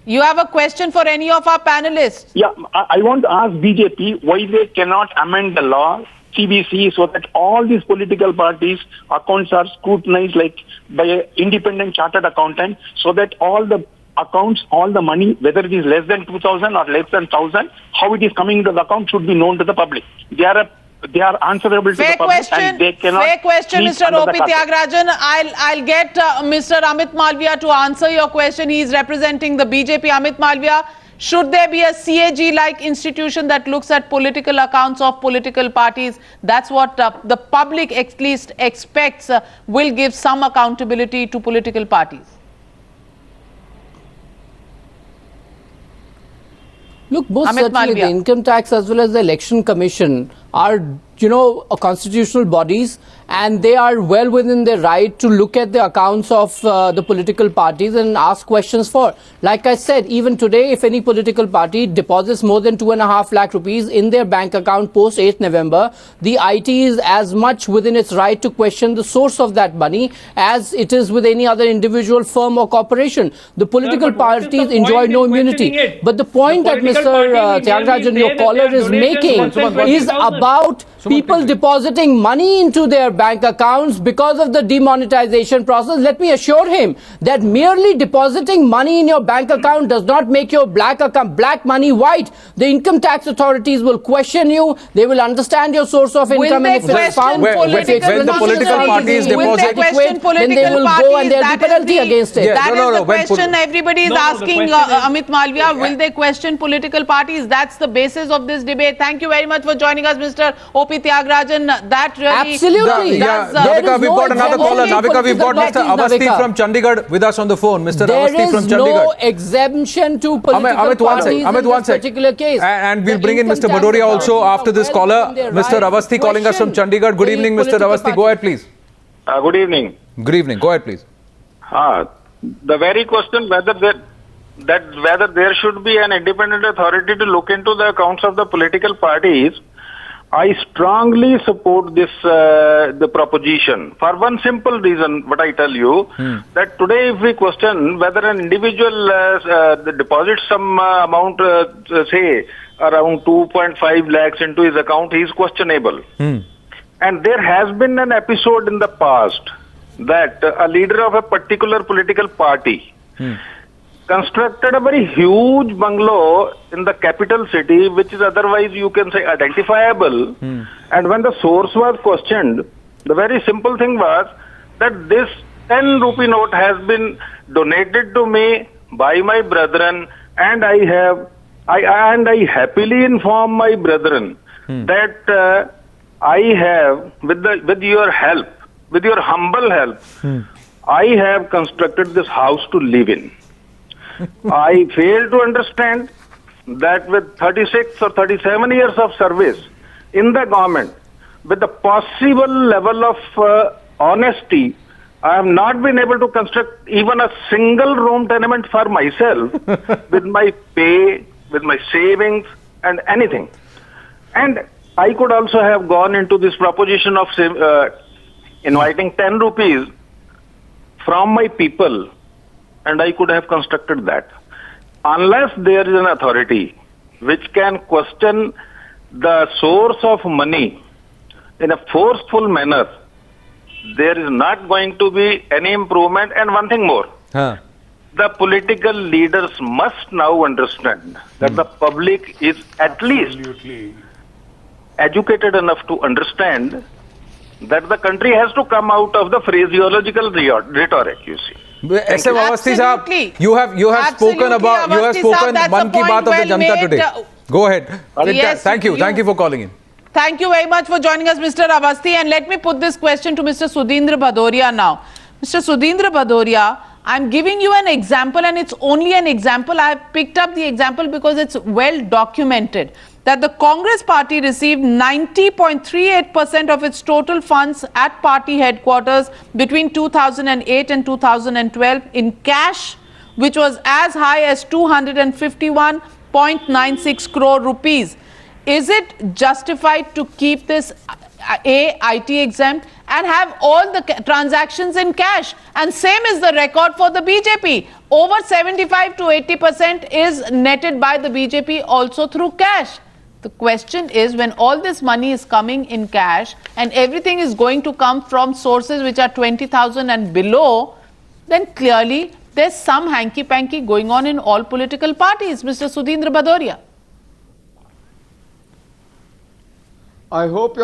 [SPEAKER 3] You have a question for any of our panelists?
[SPEAKER 10] Yeah, I want to ask BJP why they cannot amend the law, CBC, so that all these political parties' accounts are scrutinized like by an independent chartered accountant, so that all the accounts, all the money, whether it is less than 2,000 or less than 1,000, how it is coming into the account should be known to the public. They are answerable to the public and they cannot...
[SPEAKER 3] Fair question, Mr. O.P. Tyagarajan. I'll get Mr. Amit Malviya to answer your question. He is representing the BJP. Amit Malviya, should there be a CAG-like institution that looks at political accounts of political parties? That's what the public at least expects will give some accountability to political parties.
[SPEAKER 2] Look, both certainly the income tax as well as the election commission are, constitutional bodies, and they are well within their right to look at the accounts of the political parties and ask questions for. Like I said, even today, if any political party deposits more than 2.5 lakh rupees in their bank account post 8th November, the IT is as much within its right to question the source of that money as it is with any other individual firm or corporation. The political parties enjoy no immunity. But the point that Mr. Tyagarajan, your caller, is making is about people depositing money into their bank accounts because of the demonetization process. Let me assure him that merely depositing money in your bank account does not make your black money white. The income tax authorities will question you. They will understand your source of income, and if it's found,
[SPEAKER 1] when the political parties deposit,
[SPEAKER 2] then they will go and there will be penalty against it.
[SPEAKER 3] That is the question everybody is asking, Amit Malviya. Will they question political parties? That's the basis of this debate. Thank you very much for joining us, Mr. O.P. Tyagarajan. That really
[SPEAKER 2] absolutely
[SPEAKER 3] does.
[SPEAKER 1] Navika, we've got another caller. Navika, we've got Mr. Avasthi from Chandigarh with us on the phone. Mr. Avasthi from Chandigarh.
[SPEAKER 2] There is no exemption to political parties in this particular case.
[SPEAKER 1] And we'll bring in Mr. Bhadoria also after this caller. Mr. Avasthi calling us from Chandigarh. Good evening, Mr. Avasthi. Go ahead, please.
[SPEAKER 11] Good evening.
[SPEAKER 1] Good evening. Go ahead, please.
[SPEAKER 11] The very question whether there should be an independent authority to look into the accounts of the political parties, I strongly support this the proposition for one simple reason. What I tell you that today, if we question whether an individual deposits some amount, say around 2.5 lakhs into his account, he is questionable. And there has been an episode in the past that a leader of a particular political party constructed a very huge bungalow in the capital city, which is otherwise, you can say, identifiable. And when the source was questioned, the very simple thing was that this 10 rupee note has been donated to me by my brethren, and I happily inform my brethren that I have, with your help, with your humble help, I have constructed this house to live in. I fail to understand that with 36 or 37 years of service in the government, with the possible level of honesty, I have not been able to construct even a single room tenement for myself with my pay, with my savings and anything. And I could also have gone into this proposition of inviting 10 rupees from my people, and I could have constructed that. Unless there is an authority which can question the source of money in a forceful manner, there is not going to be any improvement. And one thing more, the political leaders must now understand that the public is at least educated enough to understand that the country has to come out of the phraseological rhetoric, you see.
[SPEAKER 1] SM Awasthi Sahab,
[SPEAKER 3] Absolutely.
[SPEAKER 1] you have spoken
[SPEAKER 3] Absolutely,
[SPEAKER 1] about, you have
[SPEAKER 3] Awasthi Sahab,
[SPEAKER 1] spoken
[SPEAKER 3] that's
[SPEAKER 1] Man
[SPEAKER 3] a
[SPEAKER 1] Ki
[SPEAKER 3] point
[SPEAKER 1] Baat of the
[SPEAKER 3] well
[SPEAKER 1] Janta
[SPEAKER 3] made.
[SPEAKER 1] today. Go ahead.
[SPEAKER 3] Yes,
[SPEAKER 1] Thank you for calling in.
[SPEAKER 3] Thank you very much for joining us, Mr. Awasthi. And let me put this question to Mr. Sudhindra Bhadoria now. Mr. Sudhindra Bhadoria, I'm giving you an example, and it's only an example. I have picked up the example because it's well documented that the Congress party received 90.38% of its total funds at party headquarters between 2008 and 2012 in cash, which was as high as 251.96 crore rupees. Is it justified to keep this IT exempt and have all the transactions in cash? And same is the record for the BJP. Over 75 to 80% is netted by the BJP also through cash. The question is, when all this money is coming in cash and everything is going to come from sources which are 20,000 and below, then clearly there's some hanky-panky going on in all political parties. Mr. Sudhindra Bhadoria.
[SPEAKER 5] I hope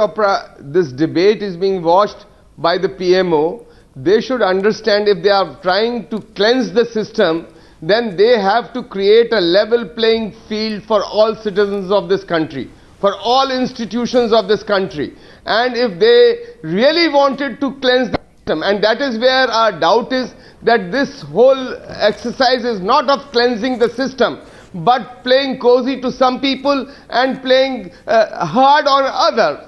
[SPEAKER 5] this debate is being watched by the PMO. They should understand, if they are trying to cleanse the system, then they have to create a level playing field for all citizens of this country, for all institutions of this country. And if they really wanted to cleanse the system, and that is where our doubt is, that this whole exercise is not of cleansing the system, but playing cozy to some people and playing hard on others.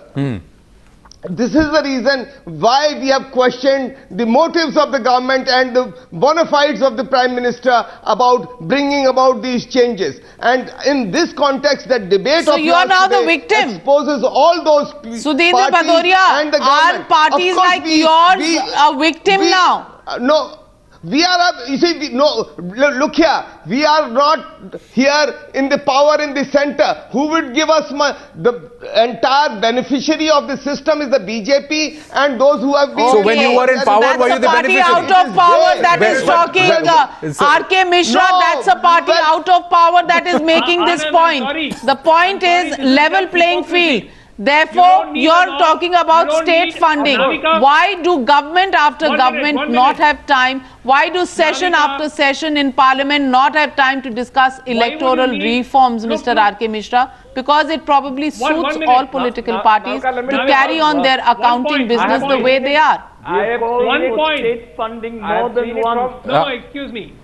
[SPEAKER 5] This is the reason why we have questioned the motives of the government and the bona fides of the Prime Minister about bringing about these changes. And in this context, the debate
[SPEAKER 3] so
[SPEAKER 5] of
[SPEAKER 3] you are now the victim.
[SPEAKER 5] Exposes all those
[SPEAKER 3] Sudhindra
[SPEAKER 5] parties
[SPEAKER 3] Bhadoria,
[SPEAKER 5] and the
[SPEAKER 3] are
[SPEAKER 5] government.
[SPEAKER 3] parties like yours a victim now?
[SPEAKER 5] No. We are, you see, no, look here, we are not here in the power in the center. Who would give us the entire beneficiary of the system is the BJP and those who have been...
[SPEAKER 1] So when you were in power, were you the beneficiary?
[SPEAKER 3] That's a party out of power that is talking. R.K. Misra, that's a party out of power that is making this point. The point is level playing field. Therefore, you're talking about state funding. Why do government after government not have time? Why do session after session in parliament not have time to discuss electoral reforms, Mr. R.K. Mishra? Because it probably suits all political parties to carry on their accounting business the way they are.
[SPEAKER 7] I have
[SPEAKER 8] one point.
[SPEAKER 7] State funding more than once.
[SPEAKER 8] No, excuse me.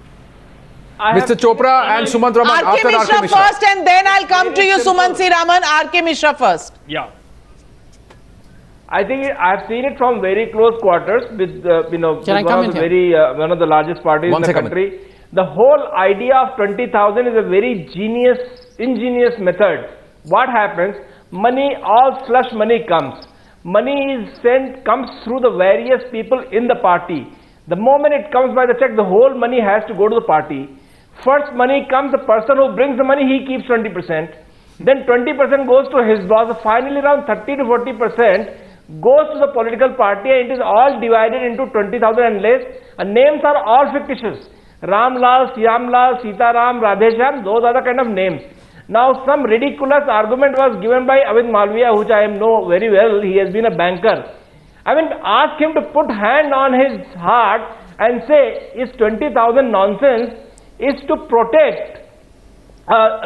[SPEAKER 1] Mr. Chopra and Sumanth Raman.
[SPEAKER 3] R.K. Mishra first, and then I'll come to you, Sumanth Raman. R.K. Mishra first.
[SPEAKER 8] Yeah.
[SPEAKER 6] I think I've seen it from very close quarters with one of the largest parties in the country. The whole idea of 20,000 is a very ingenious method. What happens? Money, all slush money comes. Money is comes through the various people in the party. The moment it comes by the check, the whole money has to go to the party. First money comes, the person who brings the money, he keeps 20%. Then 20% goes to his boss. Finally, around 30 to 40% goes to the political party, and it is all divided into 20,000 and less. And names are all fictitious. Ramlal, Shyamlal, Sitaram, Radhesham, those are the kind of names. Now, some ridiculous argument was given by Amit Malviya, which I know very well. He has been a banker. I mean, ask him to put hand on his heart and say, is 20,000 nonsense, is to protect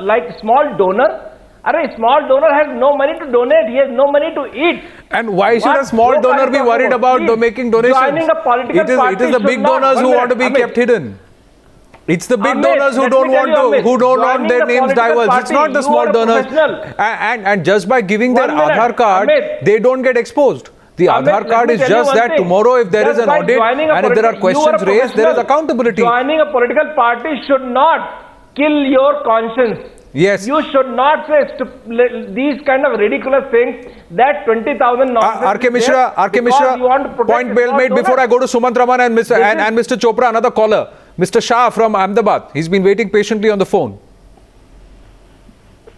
[SPEAKER 6] like small donor. A small donor has no money to donate, he has no money to eat.
[SPEAKER 1] And why should a small donor be worried about making donations?
[SPEAKER 6] Joining a political
[SPEAKER 1] it is the big donors who want to be kept hidden. It's the big donors who don't want their names divulged. It's not the small donors. And just by giving their Aadhaar card, they don't get exposed. The Aadhaar card is just that tomorrow if there is an audit and if there are questions raised, there is accountability.
[SPEAKER 6] Joining a political party should not kill your conscience.
[SPEAKER 1] Yes.
[SPEAKER 6] You should not say these kind of ridiculous things that 20,000 nonsense.
[SPEAKER 1] R.K. Mishra, point well made. Before I go to Sumanth Raman and Mr. Chopra, another caller. Mr. Shah from Ahmedabad. He's been waiting patiently on the phone.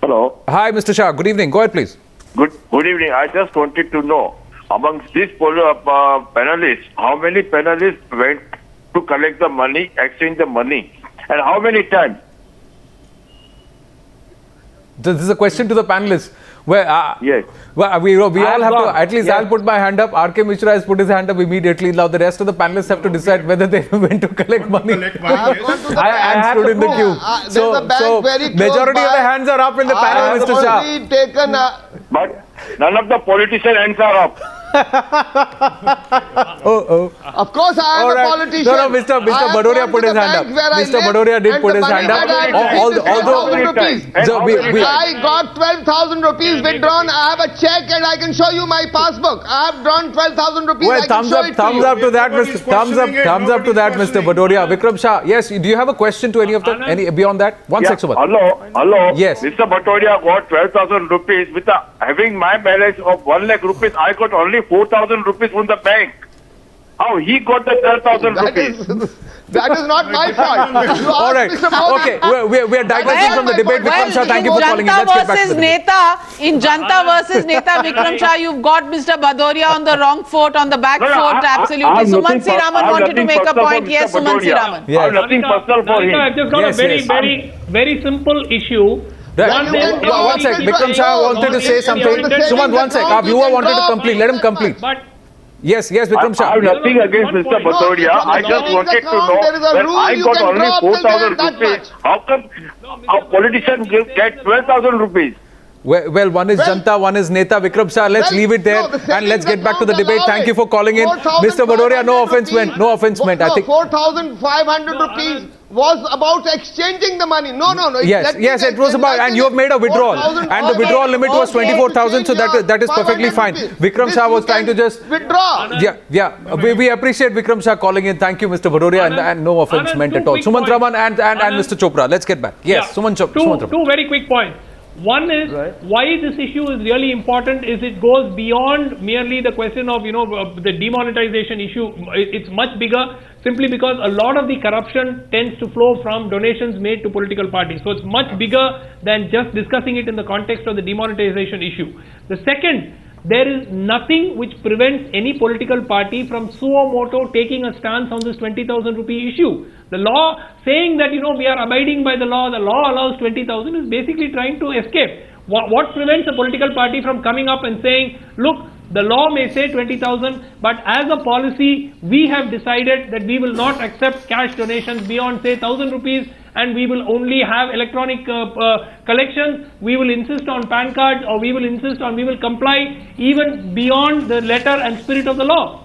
[SPEAKER 12] Hello.
[SPEAKER 1] Hi, Mr. Shah. Good evening. Go ahead, please.
[SPEAKER 12] Good evening. I just wanted to know, amongst these panelists, how many panelists went to collect the money, exchange the money, and how many times?
[SPEAKER 1] This is a question to the panelists. Well,
[SPEAKER 12] Yes.
[SPEAKER 1] Well, we all have
[SPEAKER 6] gone.
[SPEAKER 1] to, at least
[SPEAKER 6] Yes.
[SPEAKER 1] I'll put my hand up. RK Misra has put his hand up immediately. Now the rest of the panelists have to decide whether they went to collect money. And stood in the queue.
[SPEAKER 5] There's a bank very close
[SPEAKER 1] majority of the hands are up in the panel, Mr. Shah.
[SPEAKER 5] only taken
[SPEAKER 12] But none of the politician hands are up.
[SPEAKER 5] Of course, I am
[SPEAKER 1] All
[SPEAKER 5] a
[SPEAKER 1] right.
[SPEAKER 5] politician.
[SPEAKER 1] No, Mr.
[SPEAKER 5] I have
[SPEAKER 1] Bhadoria
[SPEAKER 5] gone
[SPEAKER 1] put
[SPEAKER 5] to
[SPEAKER 1] his
[SPEAKER 5] the
[SPEAKER 1] hand up.
[SPEAKER 5] bank where I
[SPEAKER 1] Mr.
[SPEAKER 5] live,
[SPEAKER 1] Bhadoria did
[SPEAKER 5] and
[SPEAKER 1] put
[SPEAKER 5] the
[SPEAKER 1] his
[SPEAKER 5] money
[SPEAKER 1] hand up.
[SPEAKER 5] that I had
[SPEAKER 1] Although,
[SPEAKER 5] 12,000 rupees. I got 12,000 rupees withdrawn. I have a check and I can show you my passbook. I have drawn 12,000 rupees.
[SPEAKER 1] well,
[SPEAKER 5] I can show it to
[SPEAKER 1] thumbs
[SPEAKER 5] you.
[SPEAKER 1] up to that,
[SPEAKER 4] Nobody's
[SPEAKER 1] Mr. Thumbs up to that, Mr. Bhadoria. Vikram Shah, yes, do you have a question to any of them? Any beyond that? One
[SPEAKER 12] Yeah.
[SPEAKER 1] sec, Sumanth.
[SPEAKER 12] Hello.
[SPEAKER 1] Yes.
[SPEAKER 12] Mr. Bhadoria got 12,000 rupees. With having my balance of 1 lakh rupees, I got only 4,000 rupees from the bank. How he got the 12,000 rupees?
[SPEAKER 5] That is not my fault. You
[SPEAKER 1] All
[SPEAKER 5] ask
[SPEAKER 1] right.
[SPEAKER 5] Mr. Modi.
[SPEAKER 1] Okay, we are digressing from the debate. Vikram Shah, thank you for calling in. Let's get back to the debate.
[SPEAKER 3] In Janta versus Neta, Vikram Shah, you've got Mr. Bhadoria on the wrong foot, on the back foot, absolutely. Sumanth Raman wanted to make a point. Yes, Sumanth Raman.
[SPEAKER 12] I have nothing personal for him.
[SPEAKER 8] I've just got
[SPEAKER 1] Yes,
[SPEAKER 8] a
[SPEAKER 1] yes.
[SPEAKER 8] very simple issue.
[SPEAKER 1] One sec, Vikram Shah wanted to say something. Sumanth, one sec. Our viewer wanted to complete. Let him complete.
[SPEAKER 8] But
[SPEAKER 1] Yes, Vikram
[SPEAKER 12] I
[SPEAKER 1] Shah.
[SPEAKER 12] have nothing against Mr. Bhadoria. I just wanted to know
[SPEAKER 5] There is a
[SPEAKER 12] when
[SPEAKER 5] rule
[SPEAKER 12] I
[SPEAKER 5] you
[SPEAKER 12] got
[SPEAKER 5] can
[SPEAKER 12] only
[SPEAKER 5] drop
[SPEAKER 12] 4,000
[SPEAKER 5] that
[SPEAKER 12] rupees.
[SPEAKER 5] much.
[SPEAKER 12] How come a politician get 12,000 rupees?
[SPEAKER 1] Well, one is Janta, one is Neta. Vikram Shah, let's leave it there and let's get back to the debate. Thank you for calling in. Mr. Bhadoria, no offense meant. No offense meant. I think.
[SPEAKER 5] 4,500 rupees was about exchanging the money. No.
[SPEAKER 1] Yes, it was about, and you have made a withdrawal, and the withdrawal limit was 24,000, so that is perfectly fine. Vikram Shah was trying to just
[SPEAKER 5] withdraw.
[SPEAKER 1] Yeah. We appreciate Vikram Shah calling in. Thank you, Mr. Bhadoria, and no offense meant at all. Sumanth Raman and Mr. Chopra. Let's get back. Yes, Sumanth Raman.
[SPEAKER 8] Two very quick points. One is why this issue is really important is it goes beyond merely the question of the demonetization issue. It's much bigger simply because a lot of the corruption tends to flow from donations made to political parties. So it's much bigger than just discussing it in the context of the demonetization issue. The second, there is nothing which prevents any political party from suo moto taking a stance on this 20,000 rupee issue. The law saying that we are abiding by the law allows 20,000 is basically trying to escape. What prevents a political party from coming up and saying, look, the law may say 20,000, but as a policy, we have decided that we will not accept cash donations beyond say 1,000 rupees, and we will only have electronic collections. We will insist on PAN cards, or we will comply even beyond the letter and spirit of the law.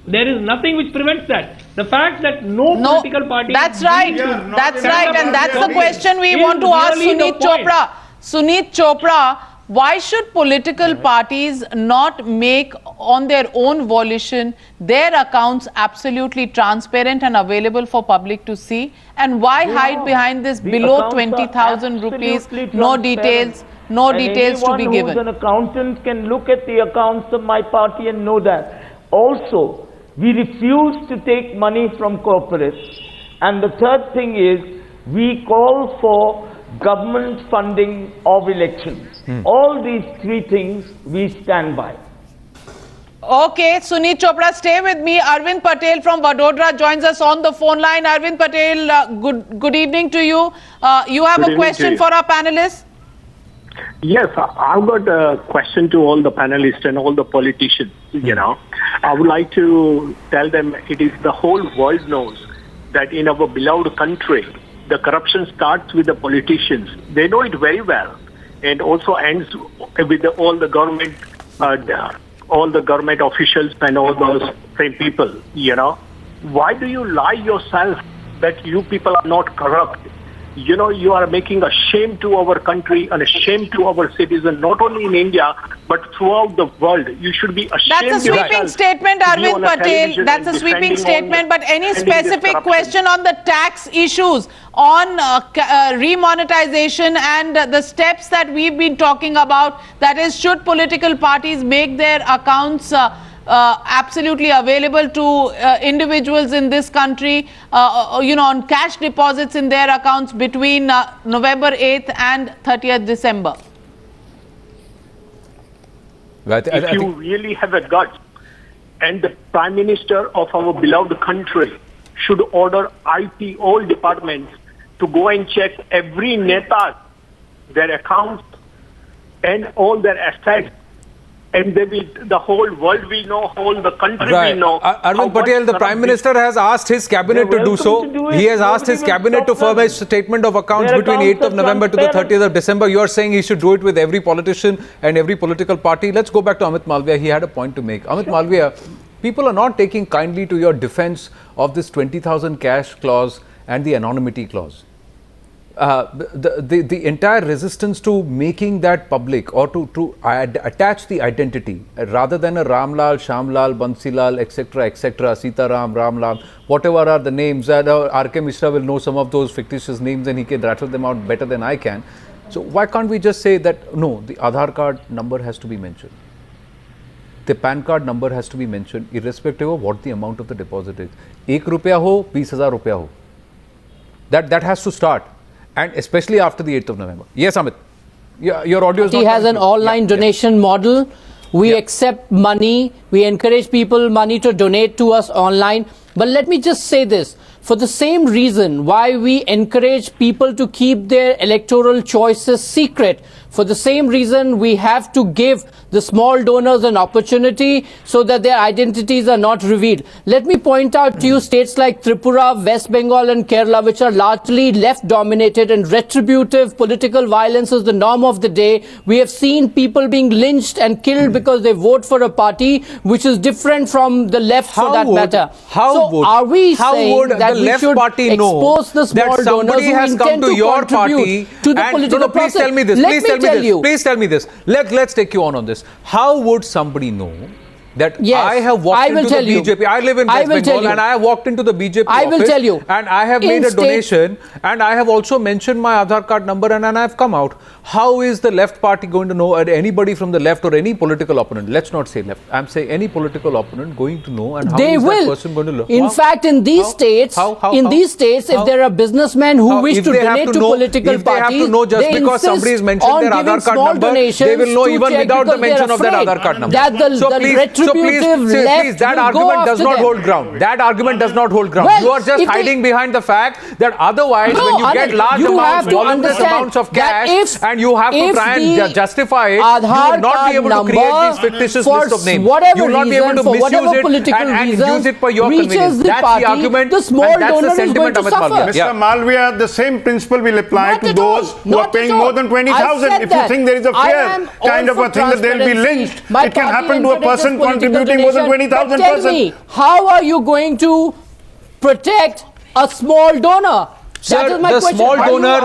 [SPEAKER 8] There is nothing which prevents that. The fact that no political party...
[SPEAKER 3] That's right. That's right. And that's the question we want to ask Suneet Chopra. Suneet Chopra, why should political parties not make on their own volition their accounts absolutely transparent and available for public to see? And why hide behind this below 20,000 rupees, no details to be given?
[SPEAKER 7] An accountant can look at the accounts of my party and know that. Also, we refuse to take money from corporates. And the third thing is, we call for government funding of elections. All these three things we stand by.
[SPEAKER 3] Okay, Suneet Chopra, stay with me. Arvind Patel from Vadodara joins us on the phone line. Arvind Patel, good evening to you. You have a question for our panelists?
[SPEAKER 13] Yes, I've got a question to all the panelists and all the politicians. I would like to tell them the whole world knows that in our beloved country, the corruption starts with the politicians. They know it very well, and also ends with all the government officials and all those same people. Why do you lie yourself that you people are not corrupt? You are making a shame to our country and a shame to our citizens, not only in India, but throughout the world. You should be ashamed.
[SPEAKER 3] That's a sweeping statement, Arvind Patel. That's a sweeping statement. But any specific question on the tax issues, on remonetization and the steps that we've been talking about, that is, should political parties make their accounts absolutely available to individuals in this country, on cash deposits in their accounts between November 8th and 30th December?
[SPEAKER 13] If you really have a guts, and the Prime Minister of our beloved country should order IT, all departments, to go and check every neta, their accounts, and all their assets, and the whole world we know, whole the country we know.
[SPEAKER 1] Arvind Patel, the Prime Minister has asked his cabinet to do so. He has asked his cabinet to furnish statement of accounts between 8th of November to the 30th of December. You are saying he should do it with every politician and every political party. Let's go back to Amit Malviya. He had a point to make. Amit Malviya, people are not taking kindly to your defense of this 20,000 cash clause and the anonymity clause. The entire resistance to making that public or to attach the identity rather than a Ramlal, Shamlal, Bansilal, etc., Sitaram, Ramlal, whatever are the names, R.K. Misra will know some of those fictitious names and he can rattle them out better than I can. So why can't we just say that no, the Aadhaar card number has to be mentioned, the PAN card number has to be mentioned irrespective of what the amount of the deposit is. 1 rupaya ho, 20,000 rupaya ho. That has to start. And especially after the 8th of November. Yes, Amit. Your audio is not.
[SPEAKER 2] He has an online donation model. We accept money. We encourage money to donate to us online. But let me just say this. For the same reason why we encourage people to keep their electoral choices secret, for the same reason we have to give the small donors an opportunity so that their identities are not revealed. Let me point out to you states like Tripura, West Bengal and Kerala, which are largely left dominated and retributive political violence is the norm of the day. We have seen people being lynched and killed because they vote for a party which is different from the left for that matter. Are we saying that we should expose the small donors who intend to contribute to the political process?
[SPEAKER 1] Please tell me this. Please tell me this. Let's take you on this. How would somebody know that I have walked into the BJP? I live in West Bengal and I have walked into the BJP office and I have made a donation and I have also mentioned my Aadhaar card number and I have come out. How is the left party going to know, or anybody from the left or any political opponent, let's not say left, I'm saying any political opponent going to know, and how is that person going to know?
[SPEAKER 2] In fact, in these states, if there are businessmen who wish to donate to political parties,
[SPEAKER 1] they have to know just because somebody has mentioned their Aadhaar card number, they will know even without the mention of that Aadhaar card number. So please, that argument does not hold ground. That argument does not hold ground. You are just hiding behind the fact that otherwise when you get large amounts, voluminous amounts of cash, and you have to try and justify it, you will not be able to create these fictitious list of names. You will not be able to misuse it and use it for your convenience. That's the argument, and that's the sentiment, Amit Malviya.
[SPEAKER 4] Mr. Malviya, the same principle will apply to those who are paying more than 20,000. If you think there is a fair kind of a thing that they will be lynched, it can happen to a person contributing more than 20,000.
[SPEAKER 2] Tell me, how are you going to protect a small donor?
[SPEAKER 1] Sir, the small donor,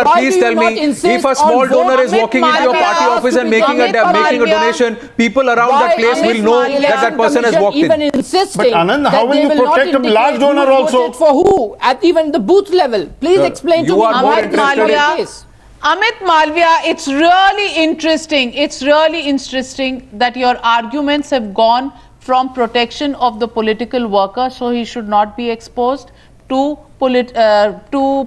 [SPEAKER 1] please tell me, if a small donor is walking into your party office and making a donation, people around that place will know that person has walked in.
[SPEAKER 4] But Anand, how will you protect a large donor also?
[SPEAKER 2] For who? At even the booth level. Please explain to me what is.
[SPEAKER 3] Amit Malviya, it's really interesting. It's really interesting that your arguments have gone from protection of the political worker, so he should not be exposed, to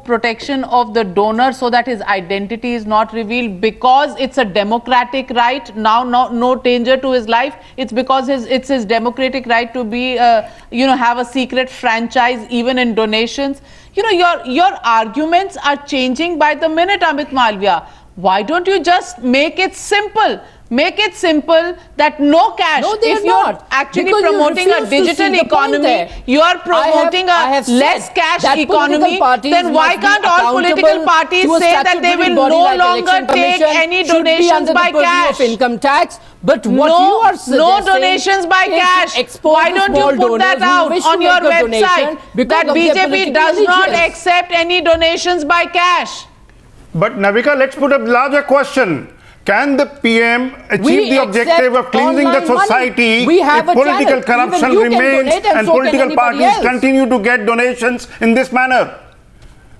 [SPEAKER 3] protection of the donor so that his identity is not revealed because it's a democratic right. Now no danger to his life. It's because it's his democratic right to be have a secret franchise even in donations. Your arguments are changing by the minute, Amit Malviya. Why don't you just make it simple? Make it simple that no cash.
[SPEAKER 2] No,
[SPEAKER 3] if you're actually promoting a digital economy, you are promoting a less cash economy, then why can't all political parties say that they will no longer take any donations by cash?
[SPEAKER 2] Income tax, but what you are suggesting,
[SPEAKER 3] no donations by cash. Why don't you put that out on your website that BJP does not accept any donations by cash?
[SPEAKER 4] But Navika, let's put a larger question. Can the PM achieve the objective of cleansing the society if political corruption remains and political parties continue to get donations in this manner?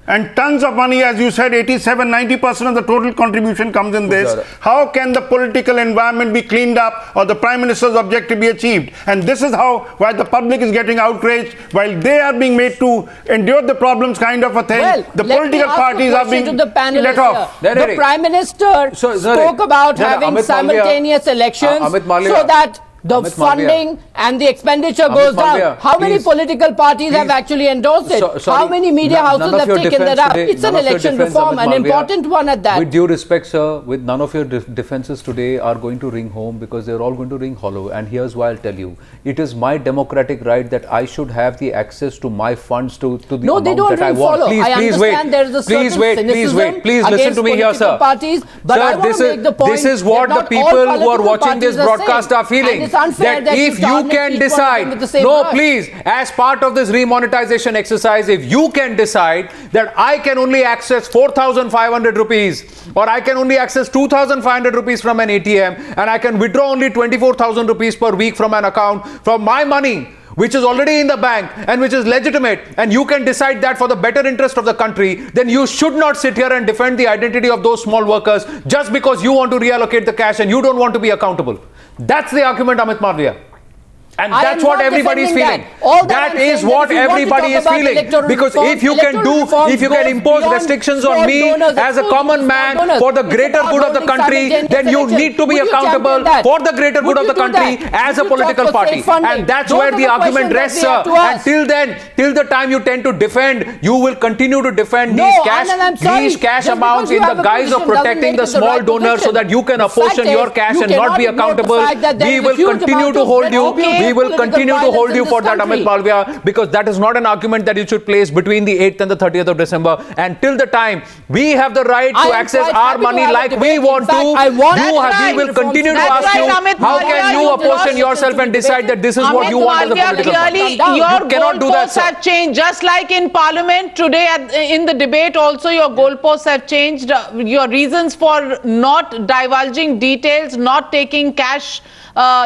[SPEAKER 4] And tons of money, as you said, 87-90% of the total contribution comes in this. How can the political environment be cleaned up or the Prime Minister's objective be achieved? And this is why the public is getting outraged while they are being made to endure the problems kind of a thing.
[SPEAKER 2] Well,
[SPEAKER 4] the political parties are being let off.
[SPEAKER 2] The Prime Minister spoke about having simultaneous elections so that the funding and the expenditure goes down.
[SPEAKER 1] Malviya,
[SPEAKER 2] How many
[SPEAKER 1] please,
[SPEAKER 2] political parties have actually endorsed it?
[SPEAKER 1] Sorry,
[SPEAKER 2] How many media houses have taken that up? It's an election reform, an important one at that.
[SPEAKER 1] With due respect, sir, with none of your defenses today are going to ring home, because they're all going to ring hollow. And here's why I'll tell you. It is my democratic right that I should have the access to my funds to the amount that I want.
[SPEAKER 2] Follow.
[SPEAKER 1] Please wait. Please wait. Please listen to me here, sir.
[SPEAKER 2] Parties, but
[SPEAKER 1] sir,
[SPEAKER 2] I want to make the point
[SPEAKER 1] this is what the people who are watching this broadcast are feeling. That if you can decide, no, please, as part of this remonetization exercise, if you can decide that I can only access 4,500 rupees or I can only access 2,500 rupees from an ATM and I can withdraw only 24,000 rupees per week from an account from my money, which is already in the bank and which is legitimate, and you can decide that for the better interest of the country, then you should not sit here and defend the identity of those small workers just because you want to reallocate the cash and you don't want to be accountable. That's the argument, Amit Malviya. And that's what everybody is feeling. That is what everybody is feeling. Because if you can impose restrictions on me as a common man for the greater good of the country, then you need to be accountable for the greater good of the country as a political party. And that's where the argument rests, sir. And till then, till the time you tend to defend, you will continue to defend these cash amounts in the guise of protecting the small donors so that you can apportion your cash and not be accountable. We will continue to hold you. We will continue to hold you for that, Amit Malviya, because that is not an argument that you should place between the 8th and the 30th of December. And till the time we have the right to access our money like we want to, we will continue to ask you, how can you apportion yourself and decide that this is what you want as a political party?
[SPEAKER 3] Your goalposts have changed, just like in Parliament today in the debate also your goalposts have changed. Your reasons for not divulging details, not taking cash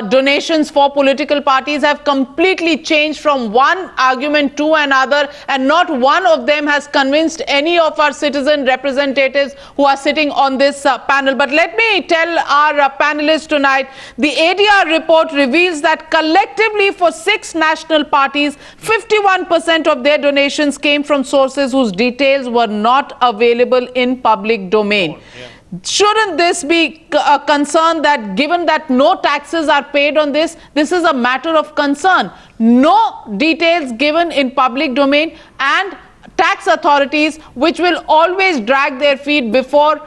[SPEAKER 3] donations for political parties have completely changed from one argument to another, and not one of them has convinced any of our citizen representatives who are sitting on this panel. But let me tell our panelists tonight, the ADR report reveals that collectively for 6 national parties, 51% of their donations came from sources whose details were not available in public domain. Shouldn't this be a concern, that given that no taxes are paid on this, this is a matter of concern? No details given in public domain, and tax authorities which will always drag their feet before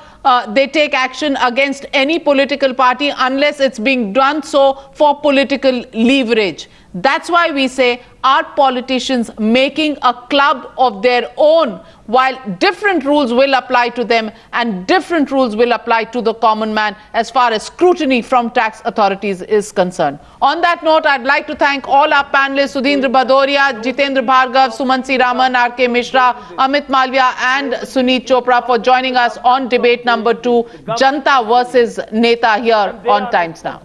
[SPEAKER 3] they take action against any political party unless it's being done so for political leverage. That's why we say, are politicians making a club of their own, while different rules will apply to them and different rules will apply to the common man as far as scrutiny from tax authorities is concerned. On that note, I'd like to thank all our panelists, Sudhindra, Bhadoria, Jitendra, Bhargava, Sumanth, Raman, R.K. Misra, Amit Malviya and Suneet Chopra for joining us on debate number 2, Janta versus Neta, here on Times Now.